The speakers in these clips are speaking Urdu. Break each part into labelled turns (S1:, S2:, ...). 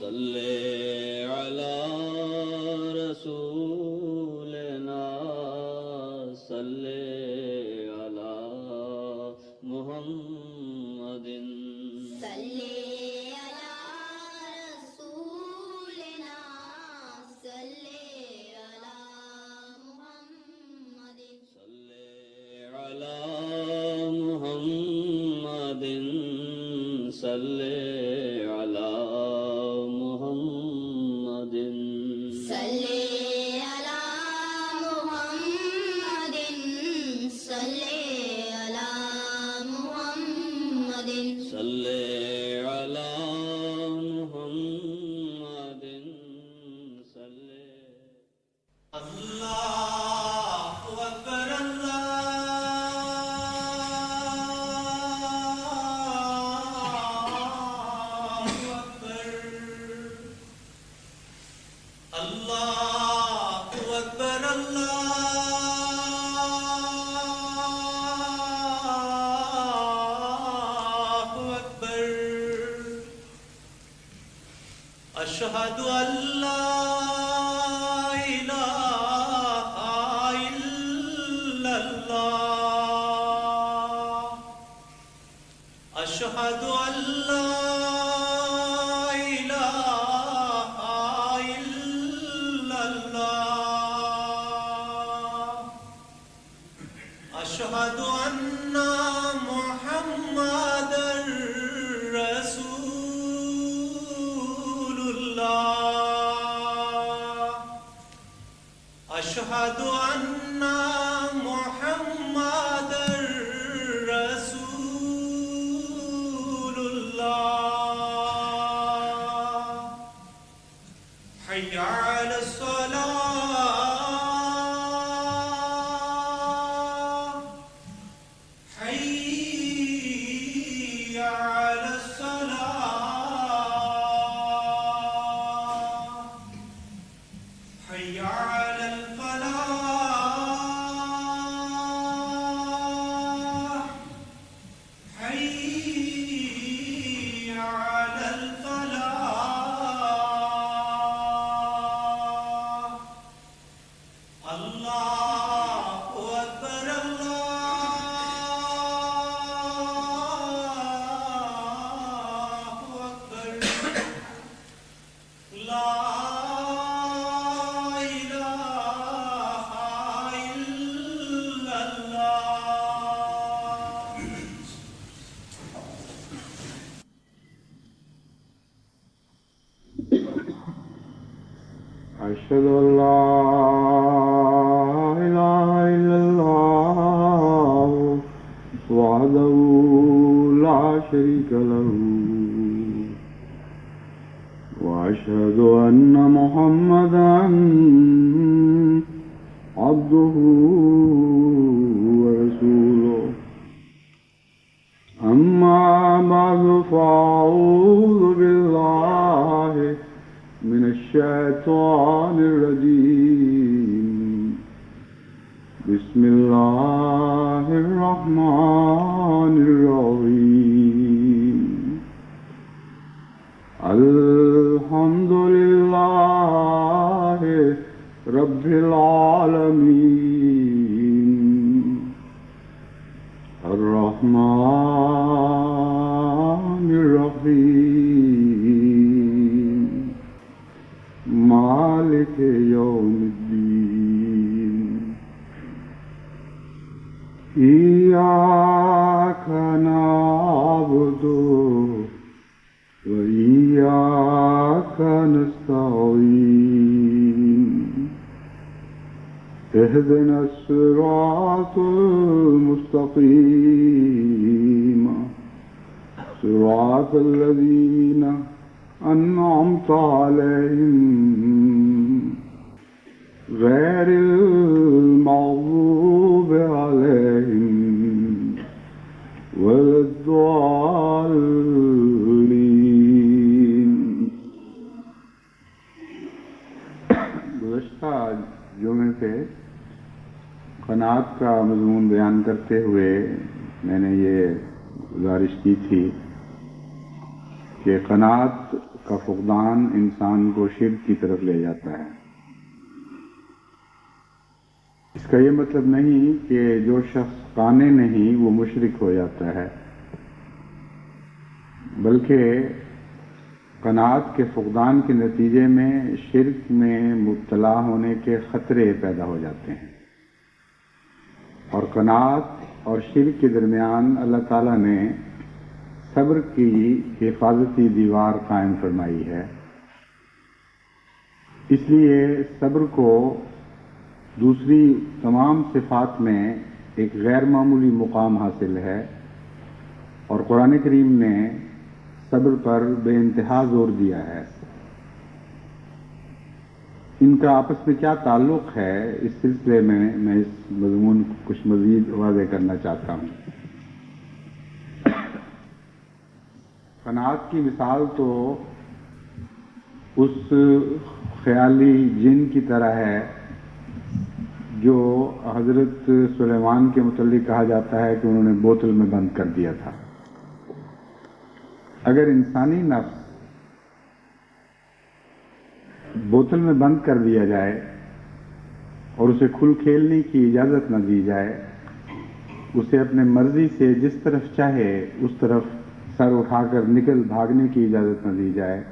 S1: صلی علی رسولنا صلی علی محمد
S2: صلی علی رسولنا صلی علی محمد
S1: صلی علی محمد صلی علی محمد
S2: صلی علی محمد صلی علی محمد
S1: صلی علی محمد صلی
S3: اللہ اکبر اللہ اکبر اللہ اکبر اشہد ان لا الہ الا اللہ اشہد ان لا الہ الا اللہ اشہد ان محمد رسول اللہ اشہد ان محمد رسول اللہ حی علی الصلاة حی علی الصلاة حی علی الفلاح حی علی الفلاح اللہ اکبر اللہ اکبر لا الہ الا اللہ
S4: أشهد أن لا إله إلا الله وحده لا شريك له وأشهد أن محمدا عبده ورسوله أما بعد فأعوذ بالله من الشيطان الرجيم بسم الله الرحمن الرحيم الحمد لله رب العالمين الرحمن الرحيم مالك يوم الدين إياك نعبد وإياك نستعين اهدنا الصراط المستقيم صراط الذين أنعمت عليهم غير المغضوب عليهم ولا الضالين گزشتہ جمعے سے قناعت کا مضمون بیان کرتے ہوئے میں نے یہ گزارش کی تھی کہ قناعت کا فقدان انسان کو شرک کی طرف لے جاتا ہے۔ اس کا یہ مطلب نہیں کہ جو شخص قانع نہیں وہ مشرک ہو جاتا ہے، بلکہ قناعت کے فقدان کے نتیجے میں شرک میں مبتلا ہونے کے خطرے پیدا ہو جاتے ہیں، اور قناعت اور شرک کے درمیان اللہ تعالیٰ نے صبر کی حفاظتی دیوار قائم فرمائی ہے۔ اس لیے صبر کو دوسری تمام صفات میں ایک غیر معمولی مقام حاصل ہے، اور قرآن کریم نے صبر پر بے انتہا زور دیا ہے۔ ان کا آپس میں کیا تعلق ہے، اس سلسلے میں میں اس مضمون کو کچھ مزید واضح کرنا چاہتا ہوں۔ قناعت کی مثال تو اس خیالی جن کی طرح ہے جو حضرت سلیمان کے متعلق کہا جاتا ہے کہ انہوں نے بوتل میں بند کر دیا تھا۔ اگر انسانی نفس بوتل میں بند کر دیا جائے اور اسے کھل کھیلنے کی اجازت نہ دی جائے، اسے اپنے مرضی سے جس طرف چاہے اس طرف سر اٹھا کر نکل بھاگنے کی اجازت نہ دی جائے،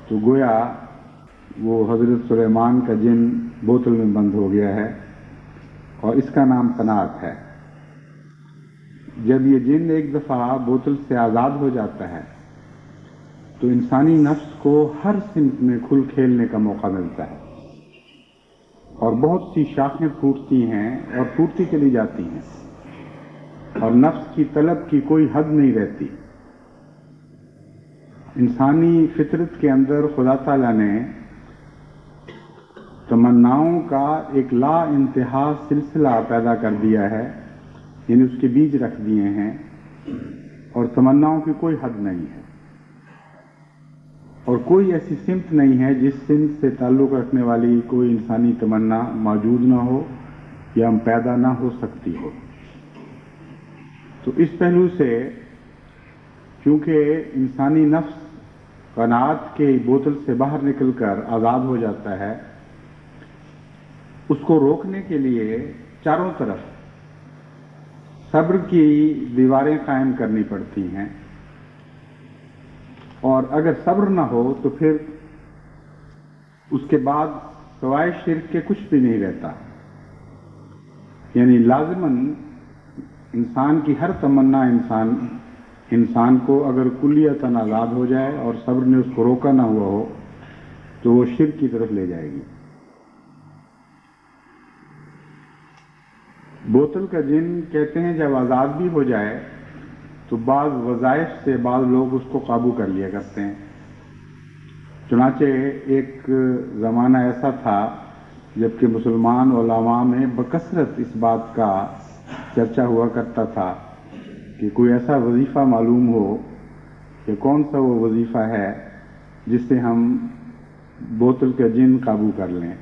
S4: تو گویا وہ حضرت سلیمان کا جن بوتل میں بند ہو گیا ہے، اور اس کا نام قناعت ہے۔ جب یہ جن ایک دفعہ بوتل سے آزاد ہو جاتا ہے تو انسانی نفس کو ہر سمت میں کھل کھیلنے کا موقع ملتا ہے، اور بہت سی شاخیں پھوٹتی ہیں اور پھوٹتی چلی جاتی ہیں، اور نفس کی طلب کی کوئی حد نہیں رہتی۔ انسانی فطرت کے اندر خدا تعالیٰ نے تمناؤں کا ایک لا انتہا سلسلہ پیدا کر دیا ہے، یعنی اس کے بیج رکھ دیے ہیں، اور تمناؤں کی کوئی حد نہیں ہے، اور کوئی ایسی سمت نہیں ہے جس سمت سے تعلق رکھنے والی کوئی انسانی تمنا موجود نہ ہو یا پیدا نہ ہو سکتی ہو۔ تو اس پہلو سے چونکہ انسانی نفس قناعت کے بوتل سے باہر نکل کر آزاد ہو جاتا ہے، اس کو روکنے کے لیے چاروں طرف صبر کی دیواریں قائم کرنی پڑتی ہیں، اور اگر صبر نہ ہو تو پھر اس کے بعد سوائے شرک کے کچھ بھی نہیں رہتا۔ یعنی لازماً انسان کی ہر تمنا انسان کو اگر کلیتاً آزاد ہو جائے اور صبر نے اس کو روکا نہ ہوا ہو تو وہ شرک کی طرف لے جائے گی۔ بوتل کا جن کہتے ہیں جب آزاد بھی ہو جائے تو بعض وظائف سے بعض لوگ اس کو قابو کر لیا کرتے ہیں۔ چنانچہ ایک زمانہ ایسا تھا جبکہ مسلمان علماء میں بکثرت اس بات کا چرچا ہوا کرتا تھا کہ کوئی ایسا وظیفہ معلوم ہو کہ کون سا وہ وظیفہ ہے جس سے ہم بوتل کا جن قابو کر لیں،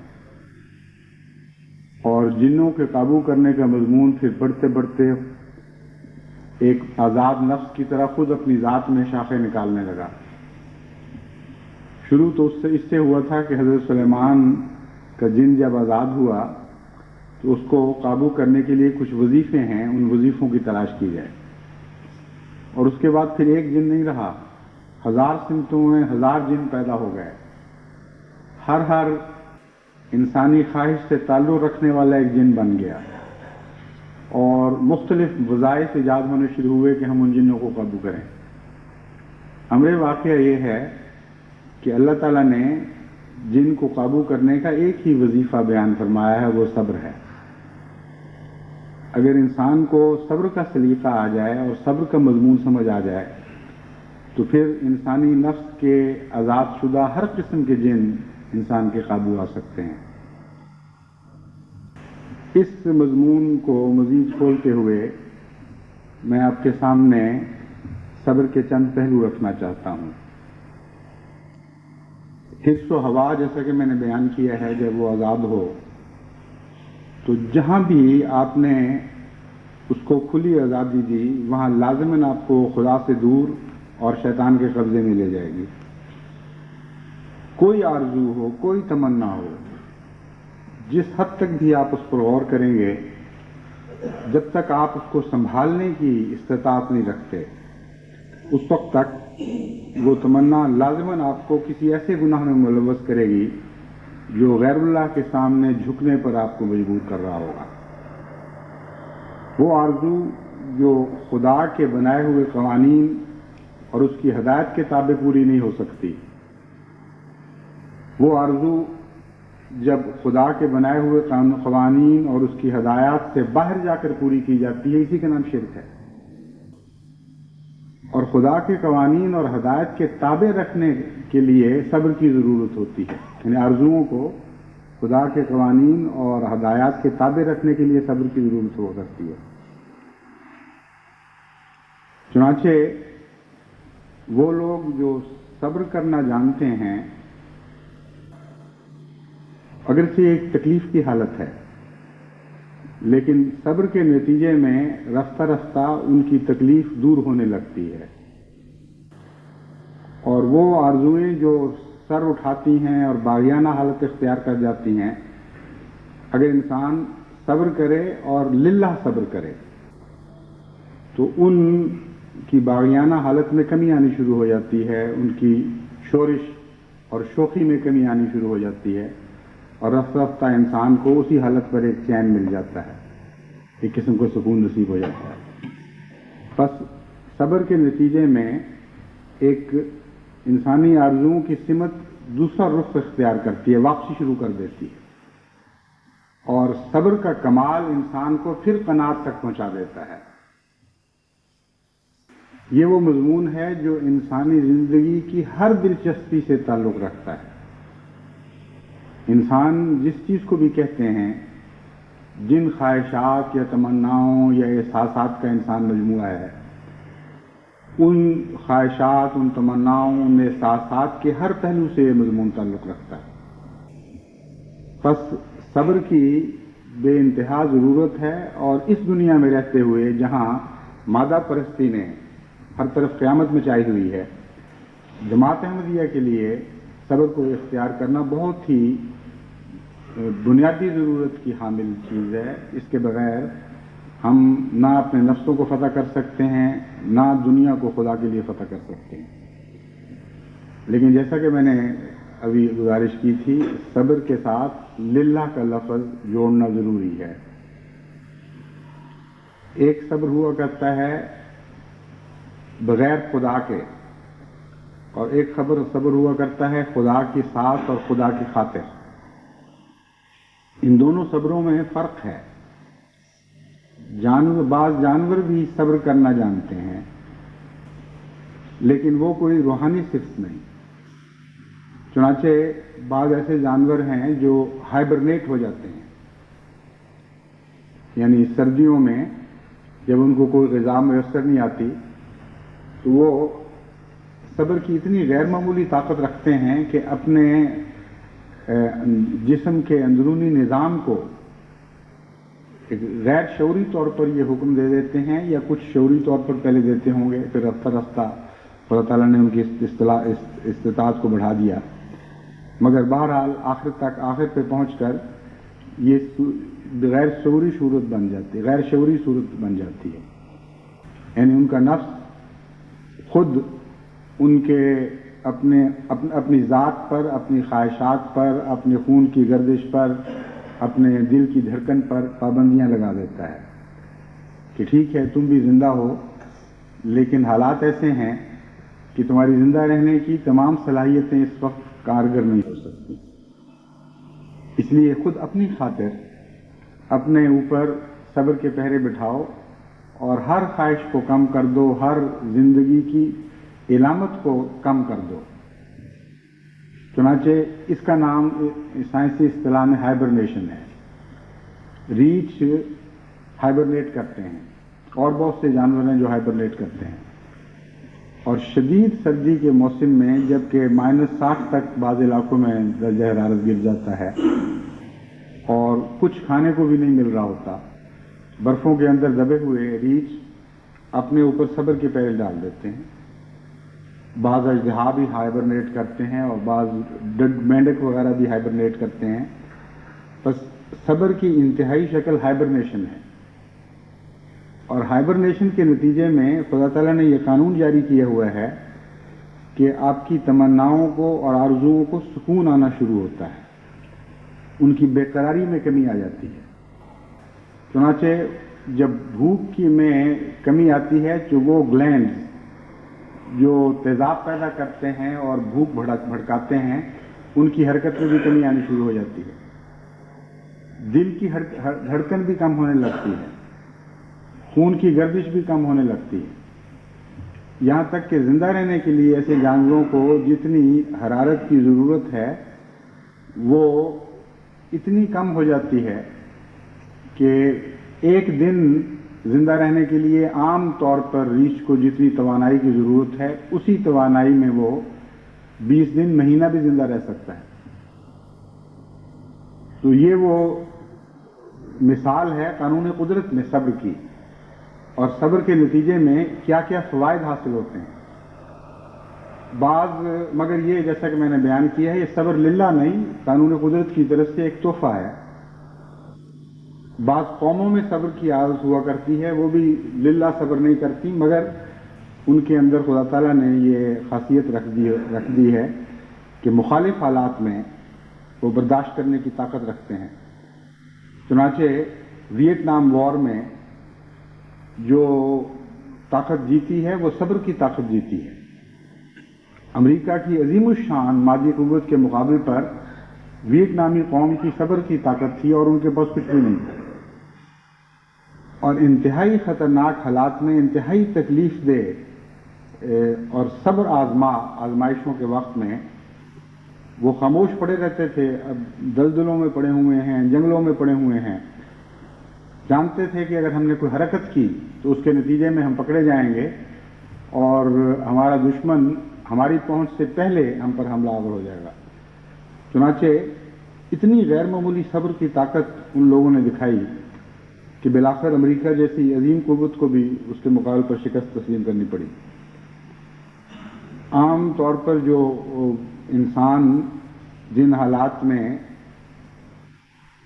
S4: اور جنوں کے قابو کرنے کا مضمون پھر بڑھتے بڑھتے ایک آزاد نفس کی طرح خود اپنی ذات میں شاخیں نکالنے لگا۔ شروع تو اس سے ہوا تھا کہ حضرت سلیمان کا جن جب آزاد ہوا تو اس کو قابو کرنے کے لیے کچھ وظیفے ہیں، ان وظیفوں کی تلاش کی جائے، اور اس کے بعد پھر ایک جن نہیں رہا، 1000 سمتوں میں 1000 جن پیدا ہو گئے۔ ہر انسانی خواہش سے تعلق رکھنے والا ایک جن بن گیا، اور مختلف وظائف ایجاد ہونے شروع ہوئے کہ ہم ان جنوں کو قابو کریں۔ امر واقعہ یہ ہے کہ اللہ تعالیٰ نے جن کو قابو کرنے کا ایک ہی وظیفہ بیان فرمایا ہے، وہ صبر ہے۔ اگر انسان کو صبر کا سلیقہ آ جائے اور صبر کا مضمون سمجھ آ جائے تو پھر انسانی نفس کے آزاد شدہ ہر قسم کے جن انسان کے قابو آ سکتے ہیں۔ اس مضمون کو مزید کھولتے ہوئے میں آپ کے سامنے صبر کے چند پہلو رکھنا چاہتا ہوں۔ حرص و ہوا جیسا کہ میں نے بیان کیا ہے، جب وہ آزاد ہو تو جہاں بھی آپ نے اس کو کھلی آزادی دی وہاں لازماً آپ کو خدا سے دور اور شیطان کے قبضے میں لے جائے گی۔ کوئی آرزو ہو، کوئی تمنا ہو، جس حد تک بھی آپ اس پر غور کریں گے، جب تک آپ اس کو سنبھالنے کی استطاعت نہیں رکھتے، اس وقت تک وہ تمنا لازماً آپ کو کسی ایسے گناہ میں ملوث کرے گی جو غیر اللہ کے سامنے جھکنے پر آپ کو مجبور کر رہا ہوگا۔ وہ آرزو جو خدا کے بنائے ہوئے قوانین اور اس کی ہدایت کے تابع پوری نہیں ہو سکتی، وہ آرزو جب خدا کے بنائے ہوئے قوانین اور اس کی ہدایات سے باہر جا کر پوری کی جاتی ہے، اسی کا نام شرک ہے۔ اور خدا کے قوانین اور ہدایت کے تابع رکھنے کے لیے صبر کی ضرورت ہوتی ہے، یعنی آرزوؤں کو خدا کے قوانین اور ہدایات کے تابع رکھنے کے لیے صبر کی ضرورت ہو سکتی ہے۔ چنانچہ وہ لوگ جو صبر کرنا جانتے ہیں، اگرچہ ایک تکلیف کی حالت ہے، لیکن صبر کے نتیجے میں رفتہ رفتہ ان کی تکلیف دور ہونے لگتی ہے، اور وہ آرزوئیں جو سر اٹھاتی ہیں اور باغیانہ حالت اختیار کر جاتی ہیں، اگر انسان صبر کرے اور للہ صبر کرے تو ان کی باغیانہ حالت میں کمی آنی شروع ہو جاتی ہے، ان کی شورش اور شوخی میں کمی آنی شروع ہو جاتی ہے، اور رفتہ رفتہ انسان کو اسی حالت پر ایک چین مل جاتا ہے، ایک قسم کو سکون نصیب ہو جاتا ہے۔ بس صبر کے نتیجے میں ایک انسانی آرزوؤں کی سمت دوسرا رخ اختیار کرتی ہے، واپسی شروع کر دیتی ہے، اور صبر کا کمال انسان کو پھر قناعت تک پہنچا دیتا ہے۔ یہ وہ مضمون ہے جو انسانی زندگی کی ہر دلچسپی سے تعلق رکھتا ہے۔ انسان جس چیز کو بھی کہتے ہیں، جن خواہشات یا تمناؤں یا احساسات کا انسان مجموعہ ہے، ان خواہشات، ان تمناؤں، ان احساسات کے ہر پہلو سے یہ مضمون تعلق رکھتا ہے۔ بس صبر کی بے انتہا ضرورت ہے، اور اس دنیا میں رہتے ہوئے جہاں مادہ پرستی نے ہر طرف قیامت مچائی ہوئی ہے، جماعت احمدیہ کے لیے صبر کو اختیار کرنا بہت ہی بنیادی ضرورت کی حامل چیز ہے۔ اس کے بغیر ہم نہ اپنے نفسوں کو فتح کر سکتے ہیں، نہ دنیا کو خدا کے لیے فتح کر سکتے ہیں۔ لیکن جیسا کہ میں نے ابھی گزارش کی تھی، صبر کے ساتھ للہ کا لفظ جوڑنا ضروری ہے۔ ایک صبر ہوا کرتا ہے بغیر خدا کے، اور ایک صبر ہوا کرتا ہے خدا کے ساتھ اور خدا کی خاطر۔ ان دونوں صبروں میں فرق ہے۔ بعض جانور بھی صبر کرنا جانتے ہیں، لیکن وہ کوئی روحانی صفت نہیں۔ چنانچہ بعض ایسے جانور ہیں جو ہائبرنیٹ ہو جاتے ہیں، یعنی سردیوں میں جب ان کو کوئی غذا میسر نہیں آتی تو وہ صبر کی اتنی غیر معمولی طاقت رکھتے ہیں کہ اپنے جسم کے اندرونی نظام کو ایک غیر شعوری طور پر یہ حکم دے دیتے ہیں، یا کچھ شعوری طور پر پہلے دیتے ہوں گے، پھر رفتہ رفتہ اللہ تعالیٰ نے ان کی استطاعت کو بڑھا دیا، مگر بہرحال آخر پہ پہنچ کر یہ غیر شعوری صورت بن جاتی ہے، یعنی ان کا نفس خود ان کے اپنی ذات پر، اپنی خواہشات پر، اپنے خون کی گردش پر، اپنے دل کی دھڑکن پر پابندیاں لگا دیتا ہے کہ ٹھیک ہے تم بھی زندہ ہو، لیکن حالات ایسے ہیں کہ تمہاری زندہ رہنے کی تمام صلاحیتیں اس وقت کارگر نہیں ہو سکتی، اس لیے خود اپنی خاطر اپنے اوپر صبر کے پہرے بٹھاؤ اور ہر خواہش کو کم کر دو، ہر زندگی کی علامت کو کم کر دو۔ چنانچہ اس کا نام سائنسی اصطلاح میں ہائبرنیشن ہے۔ ریچھ ہائبرنیٹ کرتے ہیں، اور بہت سے جانور ہیں جو ہائبرنیٹ کرتے ہیں، اور شدید سردی کے موسم میں جبکہ -60 تک بعض علاقوں میں درجہ حرارت گر جاتا ہے اور کچھ کھانے کو بھی نہیں مل رہا ہوتا، برفوں کے اندر دبے ہوئے ریچھ اپنے اوپر صبر کے پہرے ڈال دیتے ہیں، بعض اژدہا بھی ہائبرنیٹ کرتے ہیں اور بعض مینڈک وغیرہ بھی ہائبرنیٹ کرتے ہیں. بس صبر کی انتہائی شکل ہائبرنیشن ہے، اور ہائبرنیشن کے نتیجے میں خدا تعالیٰ نے یہ قانون جاری کیا ہوا ہے کہ آپ کی تمناؤں کو اور آرزوؤں کو سکون آنا شروع ہوتا ہے، ان کی بے قراری میں کمی آ جاتی ہے. چنانچہ جب بھوک کی میں کمی آتی ہے تو وہ گلینڈز جو تیزاب پیدا کرتے ہیں اور بھوک بھڑکاتے ہیں، ان کی حرکت میں بھی کمی آنی شروع ہو جاتی ہے. دل کی دھڑکن بھی کم ہونے لگتی ہے، خون کی گردش بھی کم ہونے لگتی ہے. یہاں تک کہ زندہ رہنے کے لیے ایسے جانوروں کو جتنی حرارت کی ضرورت ہے وہ اتنی کم ہو جاتی ہے کہ ایک دن زندہ رہنے کے لیے عام طور پر ریچھ کو جتنی توانائی کی ضرورت ہے اسی توانائی میں وہ 20 دن مہینہ بھی زندہ رہ سکتا ہے. تو یہ وہ مثال ہے قانون قدرت میں صبر کی، اور صبر کے نتیجے میں کیا کیا فوائد حاصل ہوتے ہیں. مگر یہ جیسا کہ میں نے بیان کیا ہے، یہ صبر للہ نہیں، قانون قدرت کی طرف سے ایک تحفہ ہے. بعض قوموں میں صبر کی عادت ہوا کرتی ہے، وہ بھی للہ صبر نہیں کرتی، مگر ان کے اندر خدا تعالیٰ نے یہ خاصیت رکھ دی ہے کہ مخالف حالات میں وہ برداشت کرنے کی طاقت رکھتے ہیں. چنانچہ ویتنام وار میں جو طاقت جیتی ہے وہ صبر کی طاقت جیتی ہے. امریکہ کی عظیم الشان مادی قوت کے مقابل پر ویتنامی قوم کی صبر کی طاقت تھی، اور ان کے پاس کچھ بھی نہیں تھا. اور انتہائی خطرناک حالات میں، انتہائی تکلیف دہ اور صبر آزمائشوں کے وقت میں وہ خاموش پڑے رہتے تھے. اب دلدلوں میں پڑے ہوئے ہیں، جنگلوں میں پڑے ہوئے ہیں، جانتے تھے کہ اگر ہم نے کوئی حرکت کی تو اس کے نتیجے میں ہم پکڑے جائیں گے اور ہمارا دشمن ہماری پہنچ سے پہلے ہم پر حملہ آور ہو جائے گا. چنانچہ اتنی غیر معمولی صبر کی طاقت ان لوگوں نے دکھائی کہ بالآخر امریکہ جیسی عظیم قوت کو بھی اس کے مقابل پر شکست تسلیم کرنی پڑی. عام طور پر جو انسان جن حالات میں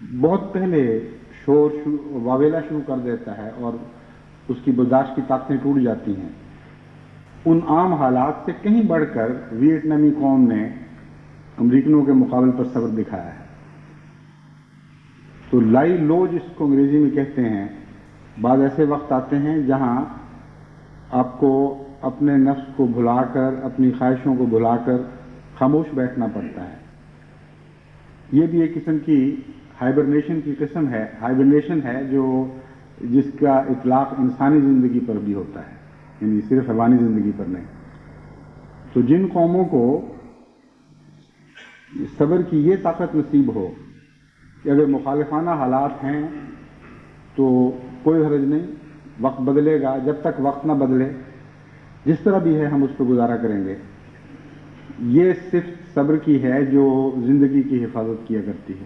S4: بہت پہلے واویلا شروع کر دیتا ہے اور اس کی برداشت کی طاقتیں ٹوٹ جاتی ہیں، ان عام حالات سے کہیں بڑھ کر ویتنامی قوم نے امریکنوں کے مقابل پر صبر دکھایا ہے. تو لائی لو جس کو انگریزی میں کہتے ہیں، بعض ایسے وقت آتے ہیں جہاں آپ کو اپنے نفس کو بھلا کر، اپنی خواہشوں کو بھلا کر خاموش بیٹھنا پڑتا ہے. یہ بھی ایک قسم کی ہائبرنیشن کی قسم ہے، ہائبرنیشن ہے جس کا اطلاق انسانی زندگی پر بھی ہوتا ہے، یعنی صرف حیوانی زندگی پر نہیں. تو جن قوموں کو صبر کی یہ طاقت نصیب ہو کہ اگر مخالفانہ حالات ہیں تو کوئی حرج نہیں، وقت بدلے گا، جب تک وقت نہ بدلے جس طرح بھی ہے ہم اس پہ گزارا کریں گے. یہ صرف صبر کی ہے جو زندگی کی حفاظت کیا کرتی ہے.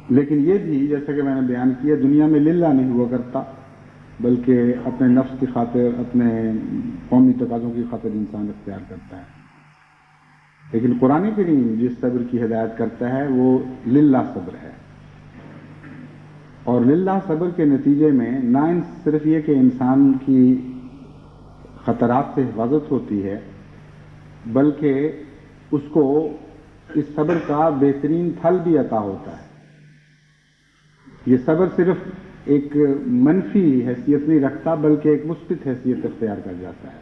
S4: لیکن یہ بھی جیسا کہ میں نے بیان کیا دنیا میں للہ نہیں ہوا کرتا، بلکہ اپنے نفس کی خاطر، اپنے قومی تقاضوں کی خاطر انسان اختیار کرتا ہے. لیکن قرآن کریم جس صبر کی ہدایت کرتا ہے وہ للہ صبر ہے. اور للہ صبر کے نتیجے میں نہ صرف یہ کہ انسان کی خطرات سے حفاظت ہوتی ہے، بلکہ اس کو اس صبر کا بہترین پھل بھی عطا ہوتا ہے. یہ صبر صرف ایک منفی حیثیت نہیں رکھتا بلکہ ایک مثبت حیثیت اختیار کر جاتا ہے.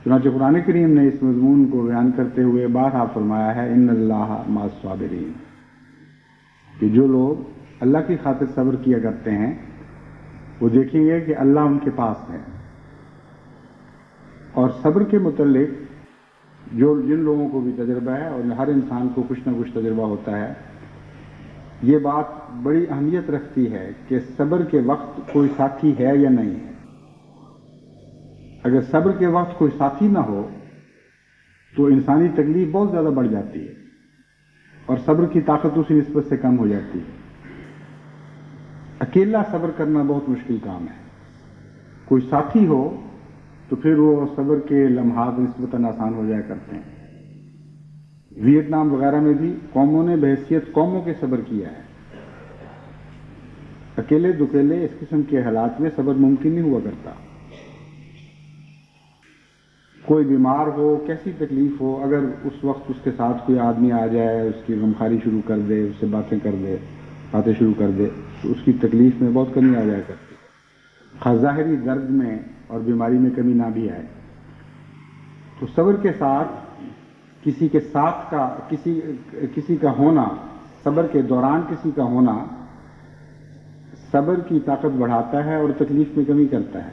S4: چنانچہ قرآن کریم نے اس مضمون کو بیان کرتے ہوئے بارہا فرمایا ہے ان اللہ مع الصابرین، کہ جو لوگ اللہ کی خاطر صبر کیا کرتے ہیں وہ دیکھیں گے کہ اللہ ان کے پاس ہے. اور صبر کے متعلق جن لوگوں کو بھی تجربہ ہے، اور ہر انسان کو کچھ نہ کچھ تجربہ ہوتا ہے، یہ بات بڑی اہمیت رکھتی ہے کہ صبر کے وقت کوئی ساتھی ہے یا نہیں ہے. اگر صبر کے وقت کوئی ساتھی نہ ہو تو انسانی تکلیف بہت زیادہ بڑھ جاتی ہے اور صبر کی طاقت اسی نسبت سے کم ہو جاتی ہے. اکیلا صبر کرنا بہت مشکل کام ہے. کوئی ساتھی ہو تو پھر وہ صبر کے لمحات نسبتاً آسان ہو جایا کرتے ہیں۔ ویتنام وغیرہ میں بھی قوموں نے بحیثیت قوموں کے صبر کیا ہے۔ اکیلے دکیلے اس قسم کے حالات میں صبر ممکن نہیں ہوا کرتا۔ کوئی بیمار ہو، کیسی تکلیف ہو، اگر اس وقت اس کے ساتھ کوئی آدمی آ جائے، اس کی غمخواری شروع کر دے، اس سے باتیں شروع کر دے، تو اس کی تکلیف میں بہت کمی آ جایا کرتی ہے، خاص ظاہری درد میں اور بیماری میں کمی نہ بھی آئے۔ تو صبر کے ساتھ کسی کا ہونا، صبر کے دوران کسی کا ہونا صبر کی طاقت بڑھاتا ہے اور تکلیف میں کمی کرتا ہے۔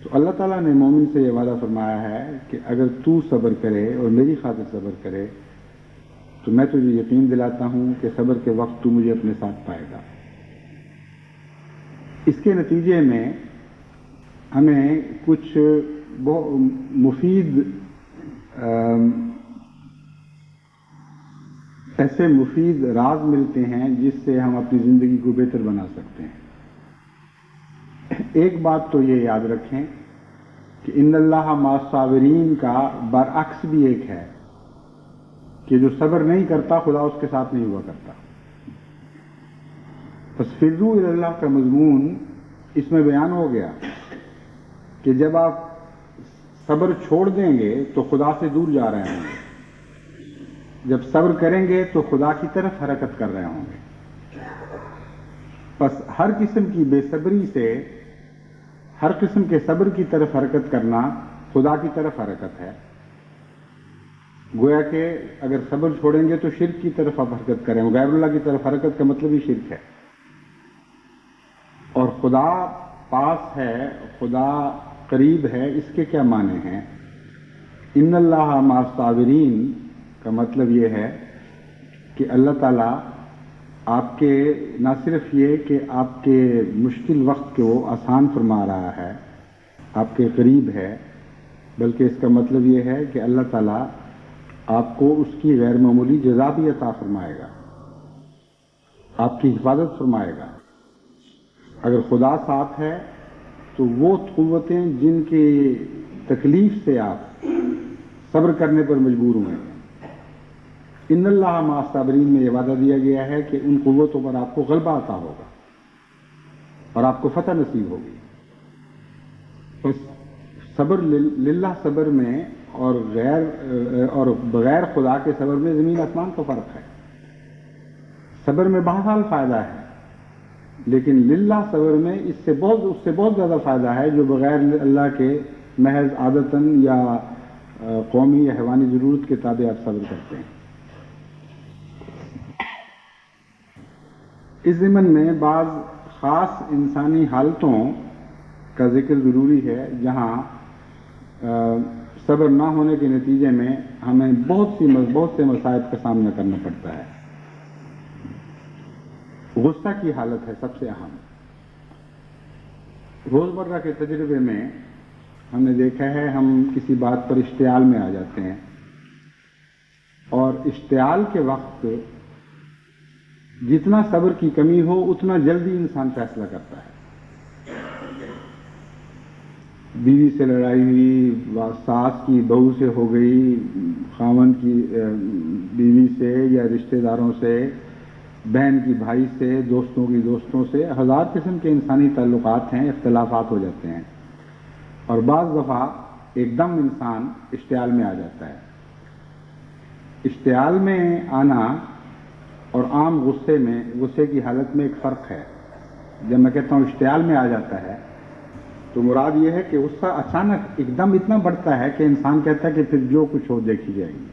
S4: تو اللہ تعالیٰ نے مومن سے یہ وعدہ فرمایا ہے کہ اگر تو صبر کرے اور میری خاطر صبر کرے تو میں تجھے یقین دلاتا ہوں کہ صبر کے وقت تو مجھے اپنے ساتھ پائے گا۔ اس کے نتیجے میں ہمیں کچھ ایسے مفید راز ملتے ہیں جس سے ہم اپنی زندگی کو بہتر بنا سکتے ہیں۔ ایک بات تو یہ یاد رکھیں کہ ان اللہ مع الصابرین کا برعکس بھی ایک ہے کہ جو صبر نہیں کرتا خدا اس کے ساتھ نہیں ہوا کرتا۔ بس فروا الی اللہ کا مضمون اس میں بیان ہو گیا کہ جب آپ صبر چھوڑ دیں گے تو خدا سے دور جا رہے ہوں گے، جب صبر کریں گے تو خدا کی طرف حرکت کر رہے ہوں گے۔ بس ہر قسم کی بے صبری سے ہر قسم کے صبر کی طرف حرکت کرنا خدا کی طرف حرکت ہے۔ گویا کہ اگر صبر چھوڑیں گے تو شرک کی طرف آپ حرکت کریں، غیر اللہ کی طرف حرکت کا مطلب ہی شرک ہے۔ اور خدا پاس ہے، خدا قریب ہے، اس کے کیا معنی ہیں؟ ان اللہ مع الصابرین کا مطلب یہ ہے کہ اللہ تعالیٰ آپ کے نہ صرف یہ کہ آپ کے مشکل وقت کو وہ آسان فرما رہا ہے، آپ کے قریب ہے، بلکہ اس کا مطلب یہ ہے کہ اللہ تعالیٰ آپ کو اس کی غیر معمولی جزا بھی عطا فرمائے گا، آپ کی حفاظت فرمائے گا۔ اگر خدا ساتھ ہے تو وہ قوتیں جن کی تکلیف سے آپ صبر کرنے پر مجبور ہوئے ہیں، ان اللہ مع الصابرین میں یہ وعدہ دیا گیا ہے کہ ان قوتوں پر آپ کو غلبہ عطا ہوگا اور آپ کو فتح نصیب ہوگی۔ بس صبر للہ صبر میں اور بغیر خدا کے صبر میں زمین آسمان کا فرق ہے۔ صبر میں بہرحال فائدہ ہے، لیکن للہ صبر میں اس سے بہت زیادہ فائدہ ہے جو بغیر اللہ کے محض عادتاً یا قومی یا حیوانی ضرورت کے تابع آپ صبر کرتے ہیں۔ اس ضمن میں بعض خاص انسانی حالتوں کا ذکر ضروری ہے جہاں صبر نہ ہونے کے نتیجے میں ہمیں بہت سے مصائب کا سامنا کرنا پڑتا ہے۔ غصہ کی حالت ہے سب سے اہم۔ روزمرہ کے تجربے میں ہم نے دیکھا ہے ہم کسی بات پر اشتعال میں آ جاتے ہیں، اور اشتعال کے وقت جتنا صبر کی کمی ہو اتنا جلدی انسان فیصلہ کرتا ہے۔ بیوی سے لڑائی ہوئی، ساس کی بہو سے ہو گئی، خاوند کی بیوی سے یا رشتہ داروں سے، بہن کی بھائی سے، دوستوں کی دوستوں سے، ہزار قسم کے انسانی تعلقات ہیں، اختلافات ہو جاتے ہیں، اور بعض دفعہ ایک دم انسان اشتعال میں آ جاتا ہے۔ اشتعال میں آنا اور عام غصے کی حالت میں ایک فرق ہے۔ جب میں کہتا ہوں اشتعال میں آ جاتا ہے تو مراد یہ ہے کہ غصہ اچانک ایک دم اتنا بڑھتا ہے کہ انسان کہتا ہے کہ پھر جو کچھ ہو دیکھی جائے گی،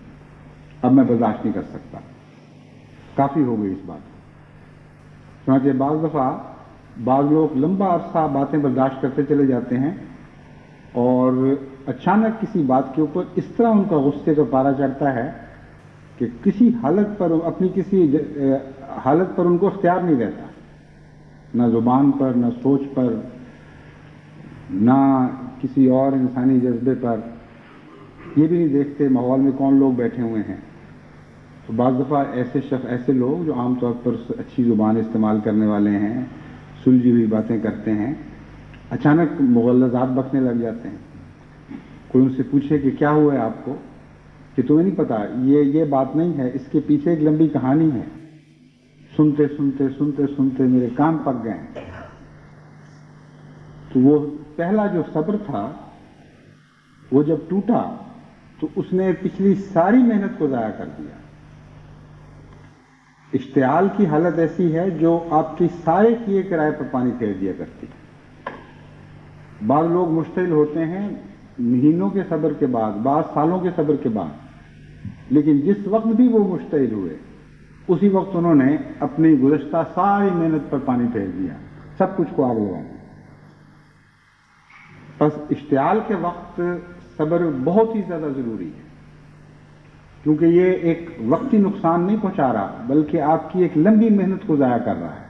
S4: اب میں برداشت نہیں کر سکتا، کافی ہو گئی اس بات۔ چنانچہ بعض دفعہ بعض لوگ لمبا عرصہ باتیں برداشت کرتے چلے جاتے ہیں، اور اچانک کسی بات کے اوپر اس طرح ان کا غصے کا پارا چڑھتا ہے کہ کسی حالت پر ان کو اختیار نہیں رہتا، نہ زبان پر، نہ سوچ پر، نہ کسی اور انسانی جذبے پر، یہ بھی نہیں دیکھتے ماحول میں کون لوگ بیٹھے ہوئے ہیں۔ تو بعض دفعہ ایسے لوگ جو عام طور پر اچھی زبان استعمال کرنے والے ہیں، سلجھی ہوئی باتیں کرتے ہیں، اچانک مغلظات بکنے لگ جاتے ہیں۔ کوئی ان سے پوچھے کہ کیا ہوا ہے آپ کو، کہ تمہیں نہیں پتا، یہ بات نہیں ہے، اس کے پیچھے ایک لمبی کہانی ہے، سنتے سنتے سنتے سنتے میرے کان پک گئے ہیں۔ تو وہ پہلا جو صبر تھا وہ جب ٹوٹا تو اس نے پچھلی ساری محنت کو ضائع کر دیا۔ اشتعال کی حالت ایسی ہے جو آپ کی سارے کیے کرائے پر پانی پھیر دیا کرتی ہے۔ بعض لوگ مشتعل ہوتے ہیں مہینوں کے صبر کے بعد، بعض سالوں کے صبر کے بعد، لیکن جس وقت بھی وہ مشتعل ہوئے اسی وقت انہوں نے اپنی گزشتہ ساری محنت پر پانی پھیر دیا، سب کچھ کو آگ لگا دیا۔ بس اشتعال کے وقت صبر بہت ہی زیادہ ضروری ہے، کیونکہ یہ ایک وقتی نقصان نہیں پہنچا رہا بلکہ آپ کی ایک لمبی محنت کو ضائع کر رہا ہے۔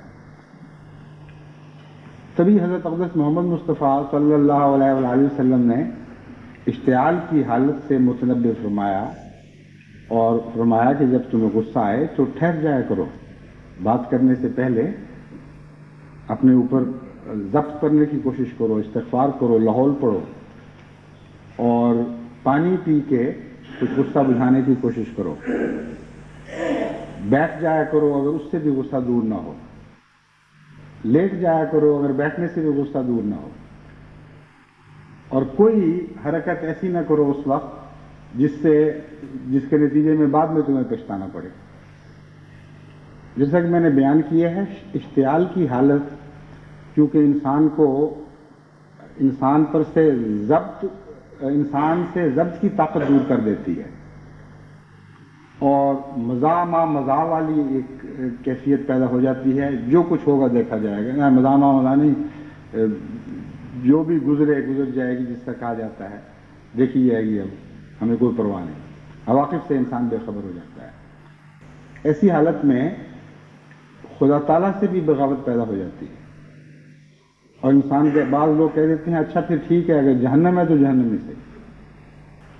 S4: تبھی حضرت اقدس محمد مصطفیٰ صلی اللہ علیہ وآلہ وسلم نے اشتعال کی حالت سے متنبہ فرمایا اور فرمایا کہ جب تمہیں غصہ آئے تو ٹھہر جایا کرو، بات کرنے سے پہلے اپنے اوپر ضبط کرنے کی کوشش کرو، استغفار کرو، لاحول پڑھو اور پانی پی کے کچھ غصہ بجھانے کی کوشش کرو، بیٹھ جایا کرو اگر اس سے بھی غصہ دور نہ ہو، لیٹ جایا کرو اگر بیٹھنے سے بھی غصہ دور نہ ہو، اور کوئی حرکت ایسی نہ کرو اس وقت جس کے نتیجے میں بعد میں تمہیں پچھتانا پڑے۔ جیسا کہ میں نے بیان کیا ہے، اشتعال کی حالت کیونکہ انسان سے ضبط کی طاقت دور کر دیتی ہے، اور مزاح مزاح والی ایک کیفیت پیدا ہو جاتی ہے، جو کچھ ہوگا دیکھا جائے گا، نہ مزاح نہیں، جو بھی گزر جائے گی، جس کا کہا جاتا ہے دیکھی جائے گی، اب ہمیں کوئی پرواہ نہیں، عواقب سے انسان بے خبر ہو جاتا ہے۔ ایسی حالت میں خدا تعالیٰ سے بھی بغاوت پیدا ہو جاتی ہے، اور انسان کے بعض لوگ کہہ دیتے ہیں اچھا پھر ٹھیک ہے، اگر جہنم ہے تو جہنم میں سے،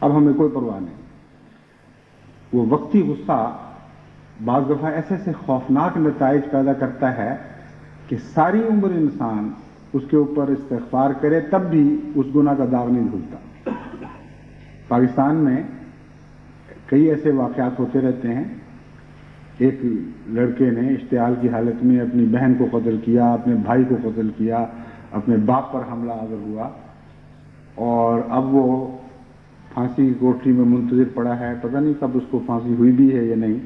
S4: اب ہمیں کوئی پرواہ نہیں۔ وہ وقتی غصہ بعض دفعہ ایسے خوفناک نتائج پیدا کرتا ہے کہ ساری عمر انسان اس کے اوپر استغفار کرے تب بھی اس گناہ کا داغ نہیں دھلتا۔ پاکستان میں کئی ایسے واقعات ہوتے رہتے ہیں۔ ایک لڑکے نے اشتعال کی حالت میں اپنی بہن کو قتل کیا، اپنے بھائی کو قتل کیا، اپنے باپ پر حملہ آور ہوا، اور اب وہ پھانسی کی کوٹری میں منتظر پڑا ہے۔ پتہ نہیں کب اس کو پھانسی ہوئی بھی ہے یا نہیں،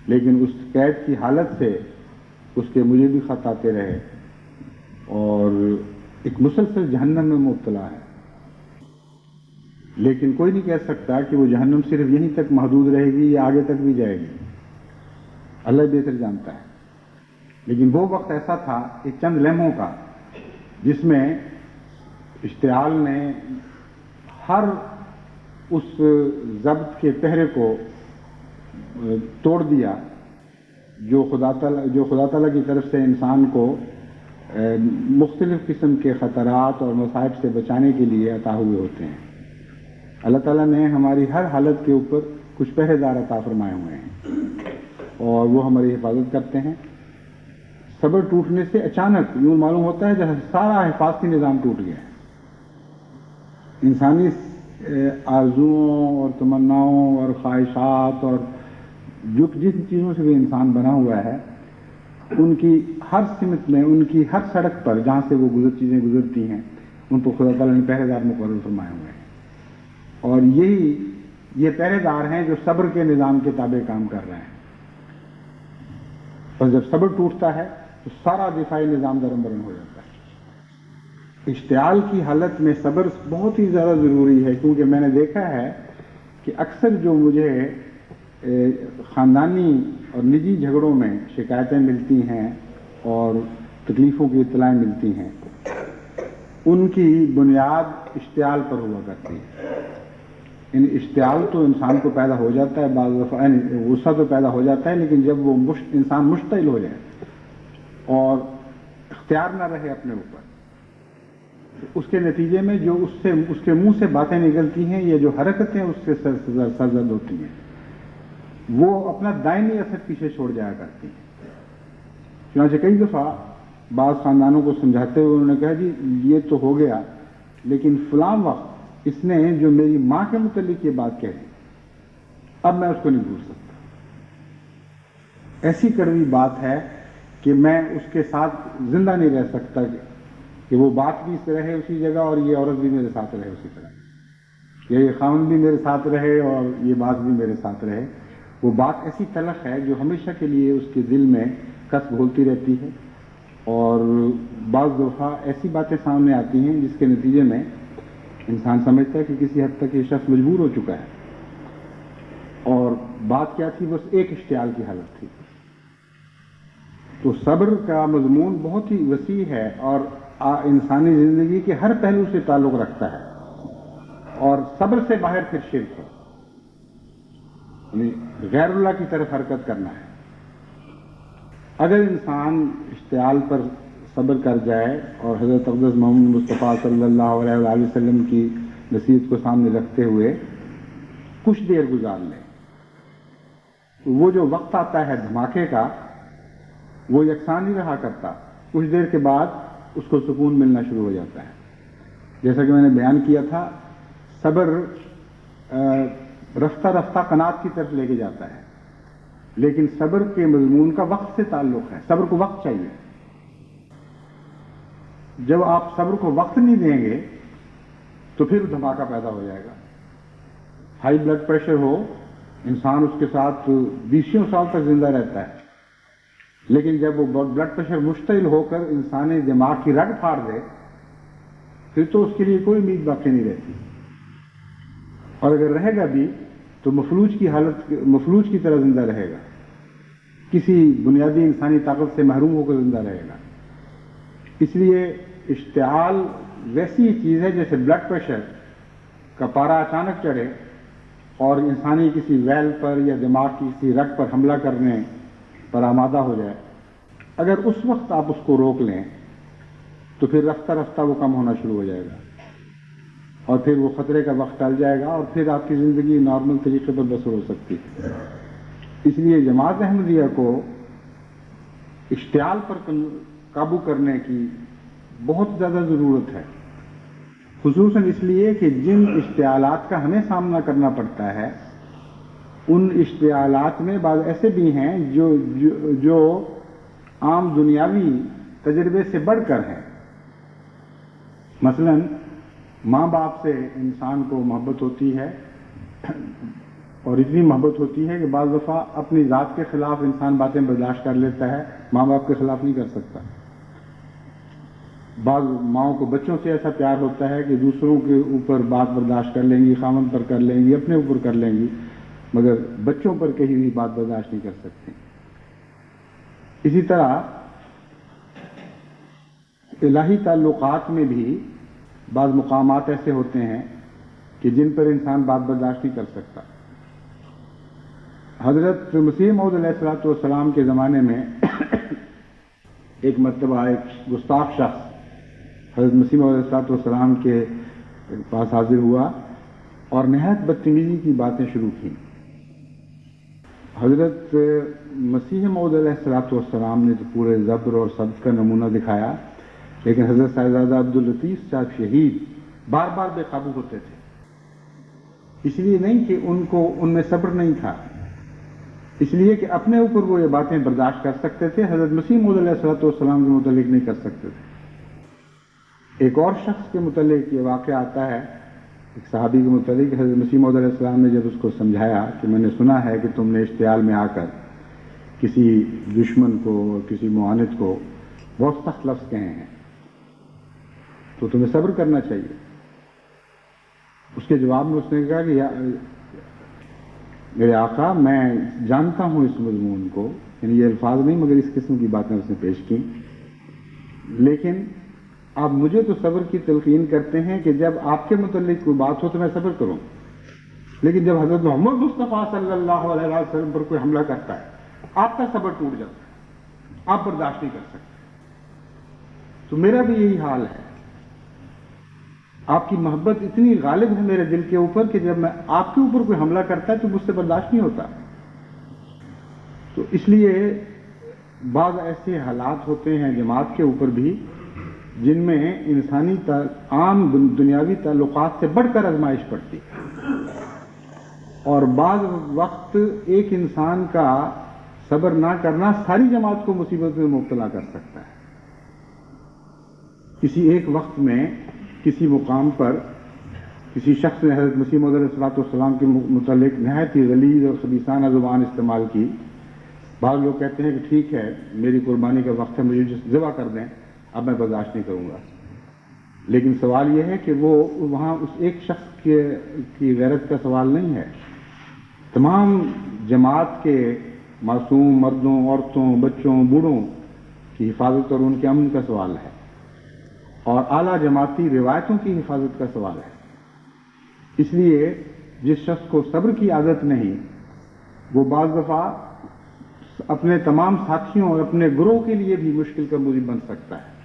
S4: لیکن اس قید کی حالت سے اس کے مجھے بھی خط آتے رہے، اور ایک مسلسل جہنم میں مبتلا ہے۔ لیکن کوئی نہیں کہہ سکتا کہ وہ جہنم صرف یہیں تک محدود رہے گی یا آگے تک بھی جائے گی، اللہ بہتر جانتا ہے۔ لیکن وہ وقت ایسا تھا ایک چند لمحوں کا جس میں اشتعال نے ہر اس ضبط کے پہرے کو توڑ دیا جو خدا تعالیٰ کی طرف سے انسان کو مختلف قسم کے خطرات اور مصائب سے بچانے کے لیے عطا ہوئے ہوتے ہیں۔ اللہ تعالیٰ نے ہماری ہر حالت کے اوپر کچھ پہرے دار عطا فرمائے ہوئے ہیں، اور وہ ہماری حفاظت کرتے ہیں۔ صبر ٹوٹنے سے اچانک یوں معلوم ہوتا ہے جیسے سارا حفاظتی نظام ٹوٹ گیا ہے۔ انسانی آرزوؤں اور تمناؤں اور خواہشات اور جن چیزوں سے بھی انسان بنا ہوا ہے، ان کی ہر سمت میں، ان کی ہر سڑک پر جہاں سے وہ چیزیں گزرتی ہیں، ان کو خدا تعالیٰ نے پہرے دار مقرر فرمائے ہوئے ہیں، اور یہ پہرے دار ہیں جو صبر کے نظام کے تابع کام کر رہے ہیں۔ اور جب صبر ٹوٹتا ہے تو سارا دفاعی نظام درمبرن ہو جاتا ہے۔ اشتعال کی حالت میں صبر بہت ہی زیادہ ضروری ہے، کیونکہ میں نے دیکھا ہے کہ اکثر جو مجھے خاندانی اور نجی جھگڑوں میں شکایتیں ملتی ہیں اور تکلیفوں کی اطلاعیں ملتی ہیں، ان کی بنیاد اشتعال پر ہوا کرتی ہے۔ اشتعال تو انسان کو پیدا ہو جاتا ہے، بعض دفعہ غصہ تو پیدا ہو جاتا ہے، لیکن جب وہ انسان مشتعل ہو جائے اور اختیار نہ رہے اپنے اوپر، اس کے نتیجے میں جو اس کے منہ سے باتیں نکلتی ہیں یا جو حرکتیں اس سے سرزد ہوتی ہیں، وہ اپنا دائمی اثر پیچھے چھوڑ جایا کرتی ہیں۔ چنانچہ کئی دفعہ بعض خاندانوں کو سمجھاتے ہوئے انہوں نے کہا جی یہ تو ہو گیا، لیکن فلاں وقت اس نے جو میری ماں کے متعلق یہ بات کہی اب میں اس کو نہیں بھول سکتا. ایسی کڑوی بات ہے کہ میں اس کے ساتھ زندہ نہیں رہ سکتا کہ وہ بات بھی رہے اسی جگہ اور یہ عورت بھی میرے ساتھ رہے اسی طرح, یا یہ خاوند بھی میرے ساتھ رہے اور یہ بات بھی میرے ساتھ رہے. وہ بات ایسی تلخ ہے جو ہمیشہ کے لیے اس کے دل میں کس گھولتی رہتی ہے, اور بعض دفعہ ایسی باتیں سامنے آتی ہیں جس کے نتیجے میں انسان سمجھتا ہے کہ کسی حد تک یہ شخص مجبور ہو چکا ہے. اور بات کیا تھی؟ بس ایک اشتعال کی حالت تھی. تو صبر کا مضمون بہت ہی وسیع ہے اور انسانی زندگی کے ہر پہلو سے تعلق رکھتا ہے, اور صبر سے باہر پھر شرک ہے, یعنی غیر اللہ کی طرف حرکت کرنا ہے. اگر انسان اشتعال پر صبر کر جائے اور حضرت اقدس محمد مصطفیٰ صلی اللہ علیہ وآلہ وسلم کی نصیحت کو سامنے رکھتے ہوئے کچھ دیر گزار لیں, تو وہ جو وقت آتا ہے دھماکے کا وہ یکساں نہیں رہا کرتا. کچھ دیر کے بعد اس کو سکون ملنا شروع ہو جاتا ہے. جیسا کہ میں نے بیان کیا تھا, صبر رفتہ رفتہ قناعت کی طرف لے کے جاتا ہے, لیکن صبر کے مضمون کا وقت سے تعلق ہے. صبر کو وقت چاہیے. جب آپ صبر کو وقت نہیں دیں گے تو پھر دھماکہ پیدا ہو جائے گا. ہائی بلڈ پریشر ہو, انسان اس کے ساتھ 20 سال تک زندہ رہتا ہے, لیکن جب وہ بلڈ پریشر مشتعل ہو کر انسانی دماغ کی رگ پھاڑ دے پھر تو اس کے لیے کوئی امید باقی نہیں رہتی, اور اگر رہے گا بھی تو مفلوج کی طرح زندہ رہے گا, کسی بنیادی انسانی طاقت سے محروم ہو کر زندہ رہے گا. اس لیے اشتعال ویسی چیز ہے جیسے بلڈ پریشر کا پارا اچانک چڑھے اور انسانی کسی ویل پر یا دماغ کی کسی رگ پر حملہ کرنے پر آمادہ ہو جائے. اگر اس وقت آپ اس کو روک لیں تو پھر رفتہ رفتہ وہ کم ہونا شروع ہو جائے گا, اور پھر وہ خطرے کا وقت ٹل جائے گا, اور پھر آپ کی زندگی نارمل طریقے پر بسر ہو سکتی ہے. اس لیے جماعت احمدیہ کو اشتعال پر قابو کرنے کی بہت زیادہ ضرورت ہے, خصوصاً اس لیے کہ جن اشتعالات کا ہمیں سامنا کرنا پڑتا ہے ان اشتعالات میں بعض ایسے بھی ہیں جو عام دنیاوی تجربے سے بڑھ کر ہیں. مثلاً ماں باپ سے انسان کو محبت ہوتی ہے, اور اتنی محبت ہوتی ہے کہ بعض دفعہ اپنی ذات کے خلاف انسان باتیں برداشت کر لیتا ہے, ماں باپ کے خلاف نہیں کر سکتا. بعض ماؤں کو بچوں سے ایسا پیار ہوتا ہے کہ دوسروں کے اوپر بات برداشت کر لیں گی, خامن پر کر لیں گی, اپنے اوپر کر لیں گی, مگر بچوں پر کہیں بھی بات برداشت نہیں کر سکتے. اسی طرح الہی تعلقات میں بھی بعض مقامات ایسے ہوتے ہیں کہ جن پر انسان بات برداشت نہیں کر سکتا. حضرت مسیح موعود علیہ السلام کے زمانے میں ایک مرتبہ ایک گستاخ شخص حضرت مسیح موعود علیہ السلام کے پاس حاضر ہوا اور نہایت بدتمیزی کی باتیں شروع کی. حضرت مسیح موعود علیہ السلام نے تو پورے زبر اور صبر کا نمونہ دکھایا, لیکن حضرت صاحبزادہ عبداللطیف صاحب شہید بار بار بے قابو ہوتے تھے. اس لیے نہیں کہ ان میں صبر نہیں تھا, اس لیے کہ اپنے اوپر وہ یہ باتیں برداشت کر سکتے تھے, حضرت مسیح موعود علیہ السلام کے متعلق نہیں کر سکتے تھے. ایک اور شخص کے متعلق یہ واقعہ آتا ہے, ایک صحابی کے متعلق. حضرت مسیح موعود علیہ السلام نے جب اس کو سمجھایا کہ میں نے سنا ہے کہ تم نے اشتعال میں آ کر کسی دشمن کو, کسی معاند کو بہت سخت لفظ کہے ہیں, تو تمہیں صبر کرنا چاہیے. اس کے جواب میں اس نے کہا کہ میرے آقا میں جانتا ہوں اس مضمون کو, یعنی یہ الفاظ نہیں مگر اس قسم کی باتیں اس نے پیش کی, لیکن آپ مجھے تو صبر کی تلقین کرتے ہیں کہ جب آپ کے متعلق کوئی بات ہو تو میں صبر کروں, لیکن جب حضرت محمد مصطفیٰ صلی اللہ علیہ وسلم پر کوئی حملہ کرتا ہے آپ کا صبر ٹوٹ جاتا ہے, آپ برداشت نہیں کر سکتے. تو میرا بھی یہی حال ہے, آپ کی محبت اتنی غالب ہے میرے دل کے اوپر کہ جب میں آپ کے اوپر کوئی حملہ کرتا ہے تو مجھ سے برداشت نہیں ہوتا. تو اس لیے بعض ایسے حالات ہوتے ہیں جماعت کے اوپر بھی جن میں انسانی عام دنیاوی تعلقات سے بڑھ کر آزمائش پڑتی ہے، اور بعض وقت ایک انسان کا صبر نہ کرنا ساری جماعت کو مصیبت میں مبتلا کر سکتا ہے۔ کسی ایک وقت میں کسی مقام پر کسی شخص نے حضرت مسیح موعود علیہ السلام کے متعلق نہایت ہی غلیظ اور خبیثانہ زبان استعمال کی۔ بعض لوگ کہتے ہیں کہ ٹھیک ہے، میری قربانی کا وقت ہے، مجھے ذبح کر دیں، اب میں برداشت نہیں کروں گا۔ لیکن سوال یہ ہے کہ وہ وہاں اس ایک شخص کی غیرت کا سوال نہیں ہے، تمام جماعت کے معصوم مردوں، عورتوں، بچوں، بوڑھوں کی حفاظت اور ان کے امن کا سوال ہے، اور اعلیٰ جماعتی روایتوں کی حفاظت کا سوال ہے۔ اس لیے جس شخص کو صبر کی عادت نہیں، وہ بعض دفعہ اپنے تمام ساتھیوں اور اپنے گروہ کے لیے بھی مشکل کا موجب بن سکتا ہے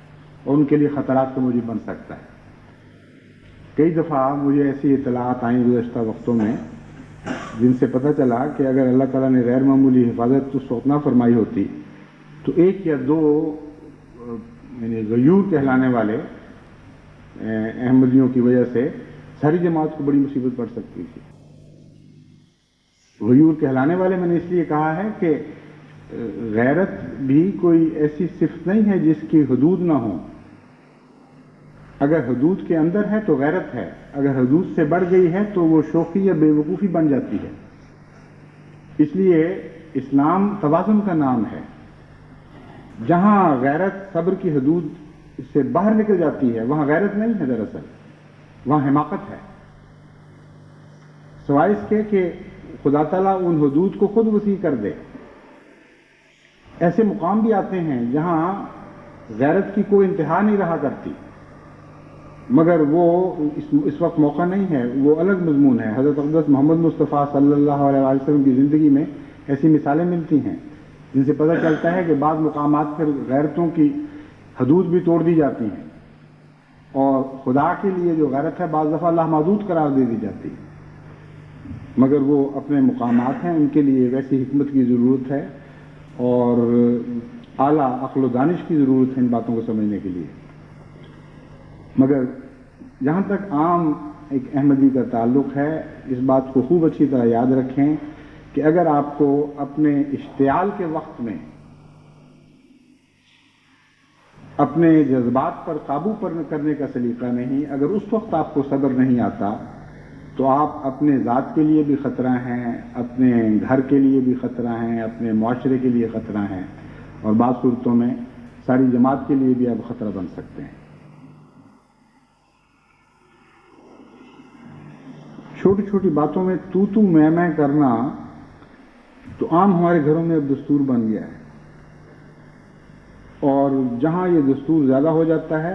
S4: اور ان کے لیے خطرات کا موجب بن سکتا ہے۔ کئی دفعہ مجھے ایسی اطلاعات آئیں گزشتہ وقتوں میں جن سے پتہ چلا کہ اگر اللہ تعالیٰ نے غیر معمولی حفاظت اس وقت نہ فرمائی ہوتی تو ایک یا دو یعنی غیور کہلانے والے احمدیوں کی وجہ سے ساری جماعت کو بڑی مصیبت پڑ سکتی تھی۔ غیور کہلانے والے میں نے اس لیے کہا ہے کہ غیرت بھی کوئی ایسی صفت نہیں ہے جس کی حدود نہ ہوں۔ اگر حدود کے اندر ہے تو غیرت ہے، اگر حدود سے بڑھ گئی ہے تو وہ شوخی یا بے وقوفی بن جاتی ہے۔ اس لیے اسلام توازن کا نام ہے۔ جہاں غیرت صبر کی حدود سے باہر نکل جاتی ہے وہاں غیرت نہیں ہے، دراصل وہاں حماقت ہے، سوائے اس کے کہ خدا تعالیٰ ان حدود کو خود وسیع کر دے۔ ایسے مقام بھی آتے ہیں جہاں غیرت کی کوئی انتہا نہیں رہا کرتی، مگر وہ اس وقت موقع نہیں ہے، وہ الگ مضمون ہے۔ حضرت اقدس محمد مصطفیٰ صلی اللہ علیہ وسلم کی زندگی میں ایسی مثالیں ملتی ہیں جن سے پتہ چلتا ہے کہ بعض مقامات پر غیرتوں کی حدود بھی توڑ دی جاتی ہیں، اور خدا کے لیے جو غیرت ہے بعض دفعہ لامحدود قرار دے دی جاتی ہے، مگر وہ اپنے مقامات ہیں، ان کے لیے ویسی حکمت کی ضرورت ہے اور اعلیٰ عقل و دانش کی ضرورت ہے ان باتوں کو سمجھنے کے لیے۔ مگر جہاں تک عام ایک احمدی کا تعلق ہے، اس بات کو خوب اچھی طرح یاد رکھیں کہ اگر آپ کو اپنے اشتعال کے وقت میں اپنے جذبات پر قابو کرنے کا سلیقہ نہیں، اگر اس وقت آپ کو صبر نہیں آتا تو آپ اپنے ذات کے لیے بھی خطرہ ہیں، اپنے گھر کے لیے بھی خطرہ ہیں، اپنے معاشرے کے لیے خطرہ ہیں، اور بعض صورتوں میں ساری جماعت کے لیے بھی آپ خطرہ بن سکتے ہیں۔ چھوٹی چھوٹی باتوں میں تو میں کرنا تو عام ہمارے گھروں میں اب دستور بن گیا ہے، اور جہاں یہ دستور زیادہ ہو جاتا ہے